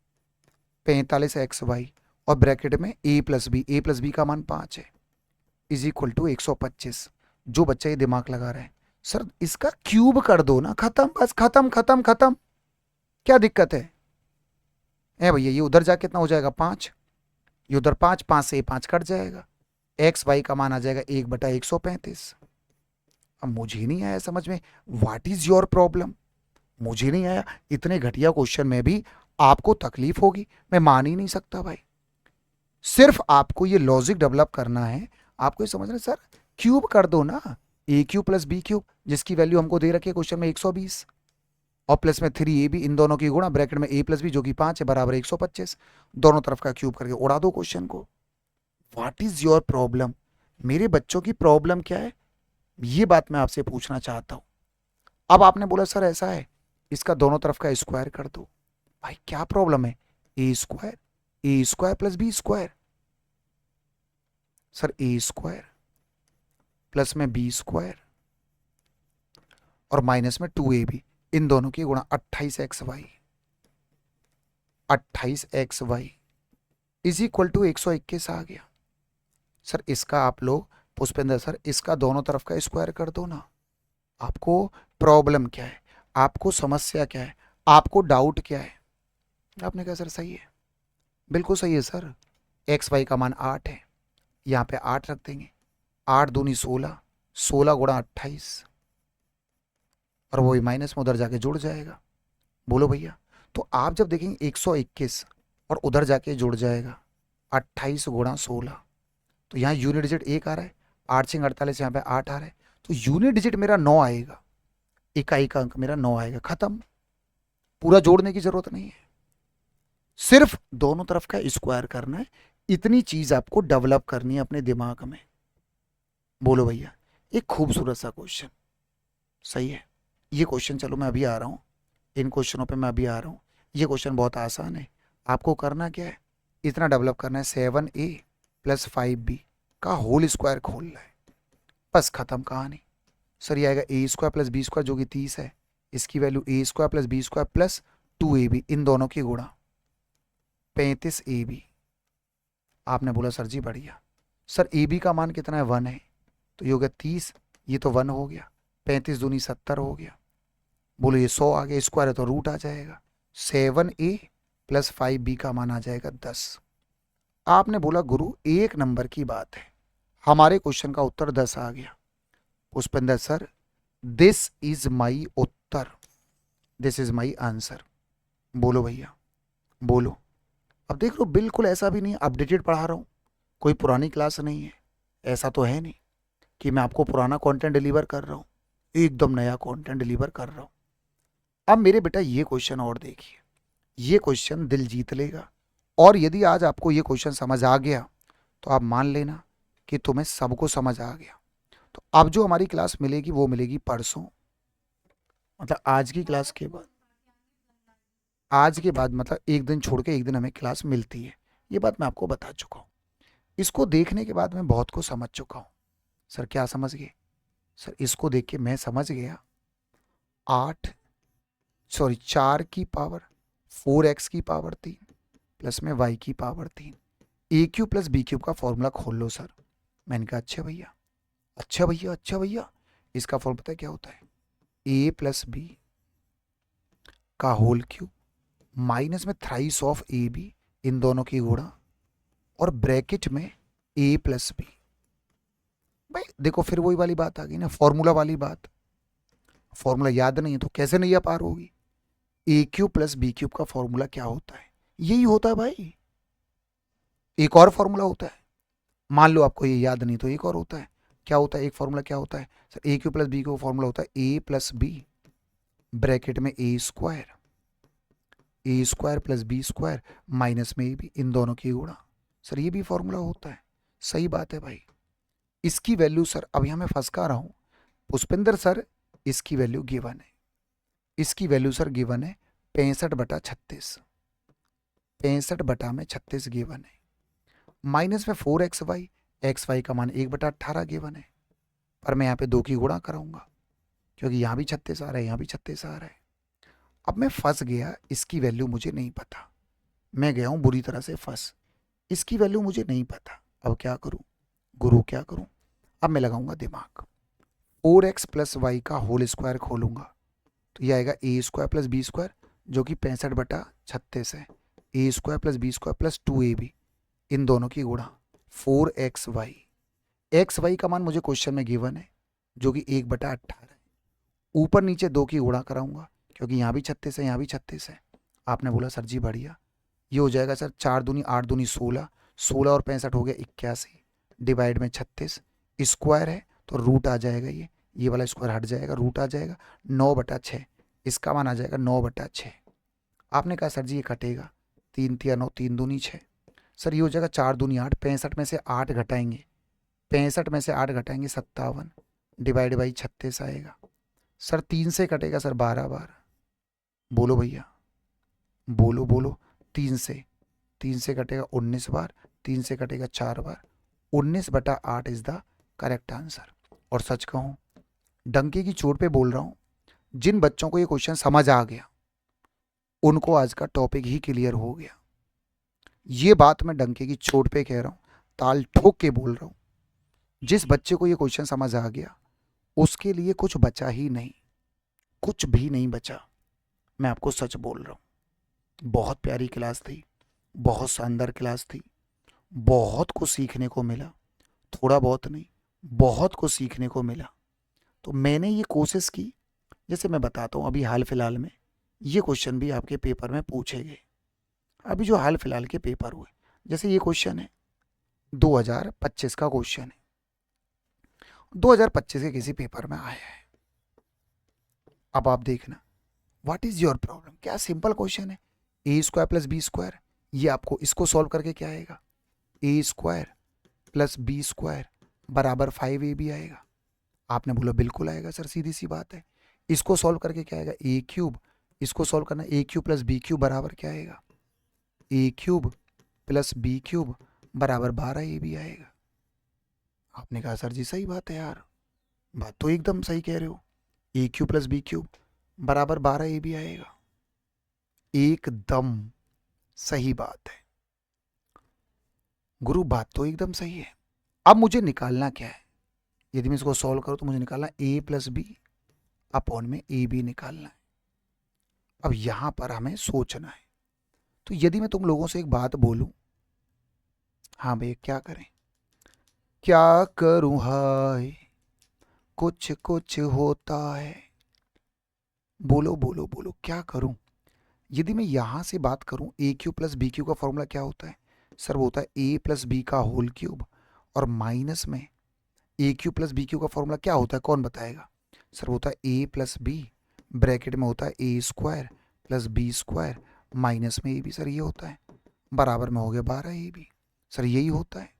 45xy, और ब्रैकेट में a प्लस बी का मान 5 है, इज इक्वल टू 125। जो बच्चा ये दिमाग लगा रहा है, सर इसका क्यूब कर दो ना, खत्म, बस खत्म खत्म खत्म। क्या दिक्कत है? ए भैया, ये उधर जाके कितना हो जाएगा 5, ये उधर 5, 5 से 5 कट जाएगा, एक्स वाई का मान आ जाएगा 1/135। अब मुझे नहीं आया समझ में, व्हाट इज योर प्रॉब्लम? मुझे नहीं आया। इतने घटिया क्वेश्चन में भी आपको तकलीफ होगी, मैं मान ही नहीं सकता भाई। सिर्फ आपको ये लॉजिक डेवलप करना है, आपको ये समझना है, सर क्यूब कर दो ना, ए क्यूब प्लस बी क्यूब, जिसकी वैल्यू हमको दे रखी है क्वेश्चन में 120, और प्लस में 3ab, इन दोनों की गुणा ब्रैकेट में a प्लस बी जो कि 5 है बराबर 125, दोनों तरफ का क्यूब करके उड़ा दो क्वेश्चन को। What is your problem? मेरे बच्चों की प्रॉब्लम क्या है, ये बात मैं आपसे पूछना चाहता हूं। अब आपने बोला सर ऐसा है, इसका दोनों तरफ का स्क्वायर कर दो। भाई क्या प्रॉब्लम है? A square plus B square, sir A square plus में बी स्क्वायर और माइनस में 2ab, इन दोनों की गुणा 28xy, 28xy is equal to 121 आ गया। सर इसका आप लोग, पुष्पेंद्र सर इसका दोनों तरफ का स्क्वायर कर दो ना। आपको प्रॉब्लम क्या है, आपको समस्या क्या है, आपको डाउट क्या है? आपने कहा सर सही है, बिल्कुल सही है सर, एक्स वाई का मान 8 है, यहाँ पे 8 रख देंगे, 8 दूनी 16, 16 गुणा 28, और वही माइनस में उधर जाके जुड़ जाएगा। बोलो भैया, तो आप जब देखेंगे 121 और उधर जाके जुड़ जाएगा 28 गुणा 16, तो यहाँ यूनिट डिजिट 1 आ रहा है, 8 6 48, यहाँ पे 8 आ रहा है, तो यूनिट डिजिट मेरा 9 आएगा, इकाई का अंक मेरा 9 आएगा, खत्म। पूरा जोड़ने की जरूरत नहीं है, सिर्फ दोनों तरफ का स्क्वायर करना है। इतनी चीज आपको डेवलप करनी है अपने दिमाग में। बोलो भैया, एक खूबसूरत सा क्वेश्चन, सही है। ये क्वेश्चन, चलो मैं अभी आ रहा हूं, इन क्वेश्चनों पे मैं अभी आ रहा हूं। ये क्वेश्चन बहुत आसान है, आपको करना क्या है, इतना डेवलप करना है, 7a प्लस 5b का होल स्क्वायर खोलना है, बस खत्म कहानी। सर ये आएगा A square plus B square जो कि 30 है, इसकी value A square plus B square plus 2ab, इन दोनों की गुणा 35ab। आपने बोला सर जी बढ़िया, सर ए बी का मान कितना है 1 है, तो ये हो गया 30, ये तो 1 हो गया, 35 दूनी 70 हो गया। बोलो ये 100 आ गया, स्क्वायर है तो रूट आ जाएगा, 7a प्लस 5b का मान आ जाएगा 10। आपने बोला गुरु एक नंबर की बात है, हमारे क्वेश्चन का उत्तर 10 आ गया। Pushpendra sir this is my Uttar, this is my answer. बोलो भैया, बोलो। अब देख लो, बिल्कुल ऐसा भी नहीं अपडेटेड पढ़ा रहा हूं, कोई पुरानी क्लास नहीं है, ऐसा तो है नहीं कि मैं आपको पुराना कंटेंट डिलीवर कर रहा हूं, एकदम नया कंटेंट डिलीवर कर रहा हूं। अब मेरे बेटा ये क्वेश्चन और देखिए, ये क्वेश्चन दिल जीत लेगा, और यदि आज आपको ये क्वेश्चन समझ आ गया तो आप मान लेना कि तुम्हें सबको समझ आ गया। तो अब जो हमारी क्लास मिलेगी वो मिलेगी परसों, मतलब आज की क्लास के बाद, आज के बाद मतलब एक दिन छोड़ के एक दिन हमें क्लास मिलती है, ये बात मैं आपको बता चुका हूँ। इसको देखने के बाद मैं बहुत कुछ समझ चुका हूँ। सर क्या समझ गए? सर इसको देख के मैं समझ गया 4 की पावर 4x की पावर 3 प्लस में y की पावर 3, ए क्यू प्लस बी क्यूब का फॉर्मूला खोल लो सर। मैंने कहा अच्छा भैया, अच्छा भैया, अच्छा भैया, इसका फॉर्मूला पता है क्या होता है, a प्लस बी का होल क्यूब माइनस में थ्राइस ऑफ ए बी, इन दोनों की गुणा, और ब्रैकेट में a प्लस बी। भाई देखो फिर वही वाली बात आ गई ना, फॉर्मूला वाली बात। फॉर्मूला याद नहीं है तो कैसे नहीं आ पार होगी। ए क्यूब प्लस बी क्यूब का फॉर्मूला क्या होता है, यही होता है भाई। एक और फॉर्मूला होता है, मान लो आपको ये याद नहीं तो एक और होता है। क्या होता है एक फॉर्मूला, क्या होता है sir, A cube plus B cube formula होता है ए प्लस बी ब्रैकेट में A square plus B square minus में ए बी, इन दोनों की गुणा। सर ये भी फॉर्मूला होता है, सही बात है भाई। इसकी वैल्यू सर, अब यहां मैं फंस का रहा हूं पुष्पिंदर सर, इसकी वैल्यू गिवन है, इसकी वैल्यू सर गिवन है 65/36, 65/36 गिवन है, माइनस में 4xy, xy का मान 1/18 गिवन है, पर मैं यहाँ पे 2 की गुणा कराऊंगा क्योंकि यहाँ भी 36 आ रहा है, यहाँ भी 36 आ रहा है। अब मैं फंस गया, इसकी वैल्यू मुझे नहीं पता, मैं गया हूँ बुरी तरह से फंस, इसकी वैल्यू मुझे नहीं पता। अब क्या करूँ गुरु, क्या करूँ? अब मैं लगाऊंगा दिमाग, 4x प्लस वाई का होल स्क्वायर खोलूंगा तो ये आएगा A square plus B square जो कि 65/36 है, A square plus B square plus 2ab, इन दोनों की गुणा 4xy, xy का मान मुझे क्वेश्चन में गिवन है जो कि 1/18 है, ऊपर नीचे 2 की गुणा कराऊंगा क्योंकि यहाँ भी 36 है, यहाँ भी 36 है। आपने बोला सर जी बढ़िया, ये हो जाएगा सर 4 दूनी 8 दूनी 16, 16 और 65 हो गया 81, डिवाइड में 36, स्क्वायर है तो रूट आ जाएगा, ये वाला स्क्वायर हट जाएगा, रूट आ जाएगा 9/6, इसका मान आ जाएगा 9/6। आपने कहा सर जी ये कटेगा, 3 तिया 9, 3 दूनी 6, सर ये हो जाएगा 4 दूनी 8, 65 में से 8 घटाएंगे, 65 में से 8 घटाएंगे 57, डिवाइड बाई 36 आएगा। सर 3 से कटेगा सर 12 बार, बोलो भैया बोलो बोलो, 3 से कटेगा 19 बार, 3 से कटेगा 4 बार, 19/8 इज द करेक्ट आंसर। और सच कहूं, डंके की चोट पे बोल रहा हूं, जिन बच्चों को ये क्वेश्चन समझ आ गया उनको आज का टॉपिक ही क्लियर हो गया। ये बात मैं डंके की चोट पे कह रहा हूं, ताल ठोक के बोल रहा हूं, जिस बच्चे को ये क्वेश्चन समझ आ गया उसके लिए कुछ बचा ही नहीं, कुछ भी नहीं बचा, मैं आपको सच बोल रहा हूं। बहुत प्यारी क्लास थी, बहुत शानदार क्लास थी, बहुत कुछ सीखने को मिला, थोड़ा बहुत नहीं बहुत कुछ सीखने को मिला। तो मैंने ये कोशिश की, जैसे मैं बताता हूँ अभी हाल फिलहाल में ये क्वेश्चन भी आपके पेपर में पूछे गए, अभी जो हाल फिलहाल के पेपर हुए, जैसे ये क्वेश्चन है 2025 का क्वेश्चन है, 2025 के किसी पेपर में आया है। अब आप देखना व्हाट इज योर प्रॉब्लम, क्या सिंपल क्वेश्चन है, A square plus B square, ये आपको इसको सॉल्व करके क्या आएगा, A square plus B square बराबर 5ab आएगा। आपने बोला बिल्कुल आएगा सर, सीधी सी बात है। इसको सॉल्व करके क्या आएगा, ए क्यूब, इसको सॉल्व करना ए क्यूब प्लस बी क्यूब बराबर क्या आएगा, A cube plus B cube बराबर 12ab आएगा। आपने कहा सर जी सही बात है यार, बात तो एकदम सही कह रहे हो, ए क्यूब प्लस बी क्यूब बराबर 12ab आएगा, एकदम सही बात है गुरु, बात तो एकदम सही है। अब मुझे निकालना क्या है, यदि मैं इसको सॉल्व करूं तो मुझे निकालना ए प्लस बी अपॉन में ए बी निकालना है। अब यहां पर हमें सोचना है, तो यदि मैं तुम लोगों से एक बात बोलूं, हाँ भैया क्या करें, क्या करूं हाय कुछ कुछ होता है, बोलो बोलो बोलो क्या करूं। यदि मैं यहां से बात करूं, ए क्यू प्लस बी क्यू का फॉर्मूला क्या होता है सर, वो होता है ए प्लस बी का होल क्यूब, और माइनस में ए क्यू प्लस बी क्यू का फॉर्मूला क्या होता है, कौन बताएगा सर, वो होता है ए प्लस बी, ब्रैकेट में होता है A square plus B square minus में ए बी, सर ये होता है, बराबर में हो गया 12ab, सर यही होता है।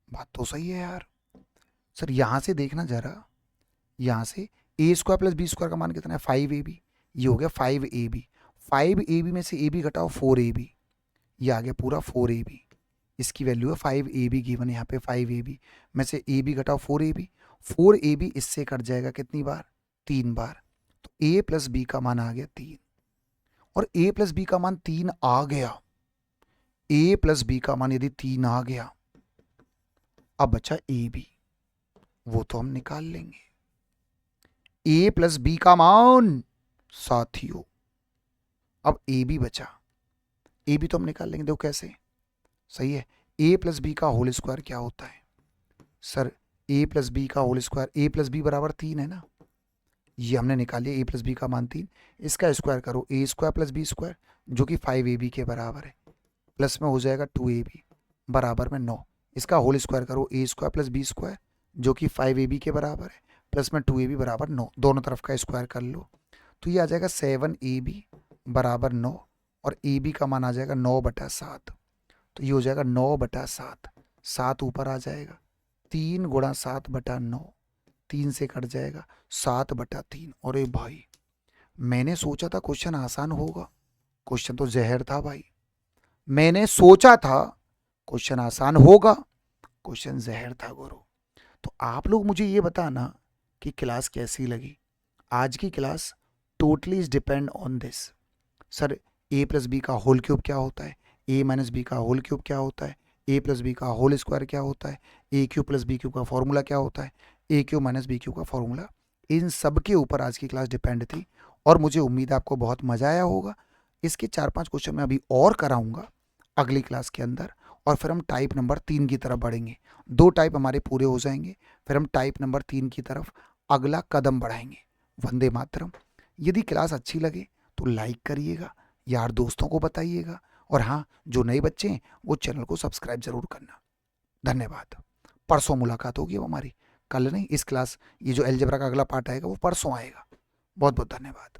बात तो सही है यार। सर यहाँ से देखना जरा, यहाँ से ए स्क्वायर प्लस बी स्क्वायर का मान कितना है 5ab, ये हो गया 5ab, 5ab में से ए बी घटाओ 4ab, ये आ गया पूरा 4ab, इसकी वैल्यू है 5ab गिवन, यहाँ पे 5ab में से ए बी घटाओ 4ab, 4ab इससे कट जाएगा कितनी बार, 3 बार, तो a प्लस बी का मान आ गया 3, और a प्लस बी का मान 3 आ गया, a प्लस बी का मान यदि 3 आ गया, अब बचा ए बी, वो तो हम निकाल लेंगे, a प्लस बी का मान साथियों, अब ए बी बचा, ए बी तो हम निकाल लेंगे, देखो कैसे, सही है, a प्लस बी का होल स्क्वायर क्या होता है सर, a प्लस बी का whole square, a plus b बराबर 3 है ना, ये हमने निकाल लिया, a प्लस बी का मान 3, इसका स्क्वायर करो a square plus B square जो कि 5ab के बराबर है, प्लस में हो जाएगा 2ab बराबर में 9, इसका होल स्क्वायर करो a square plus B square जो कि 5ab के बराबर है, प्लस में 2ab बराबर 9, दोनों तरफ का स्क्वायर कर लो, तो ये आ जाएगा 7ab बराबर 9 और ab का मान आ जाएगा 9/7। तो ये हो जाएगा 9/7, 7 ऊपर आ जाएगा, 3 गुणा 7/9, 3 से कट जाएगा 7/3। अरे भाई मैंने सोचा था क्वेश्चन आसान होगा, क्वेश्चन तो जहर था भाई। मैंने सोचा था क्वेश्चन आसान होगा, क्वेश्चन जहर था गुरु। तो आप लोग मुझे ये बताना कि क्लास कैसी लगी। आज की class totally is depend on this. Sir a plus B का होल क्यूब क्या होता है, a माइनस बी का होल क्यूब क्या होता है, a प्लस बी का होल स्क्वायर क्या होता है, ए क्यूब प्लस बी क्यूब का फॉर्मूला क्या होता है, ए क्यूब माइनस बी क्यूब का फॉर्मूला, इन सब के ऊपर आज की क्लास डिपेंड थी। और मुझे उम्मीद है आपको बहुत मज़ा आया होगा। इसके 4-5 क्वेश्चन मैं अभी और कराऊंगा अगली क्लास के अंदर, और फिर हम टाइप नंबर 3 की तरफ बढ़ेंगे। 2 टाइप हमारे पूरे हो जाएंगे, फिर हम टाइप नंबर 3 की तरफ अगला कदम बढ़ाएंगे। वंदे मातरम। यदि क्लास अच्छी लगे तो लाइक करिएगा, यार दोस्तों को बताइएगा, और हाँ, जो नए बच्चे हैं वो चैनल को सब्सक्राइब जरूर करना। धन्यवाद। परसों मुलाकात होगी अब हमारी, कल नहीं। इस क्लास ये जो एलजेब्रा का अगला पार्ट आएगा वो परसों आएगा। बहुत बहुत धन्यवाद।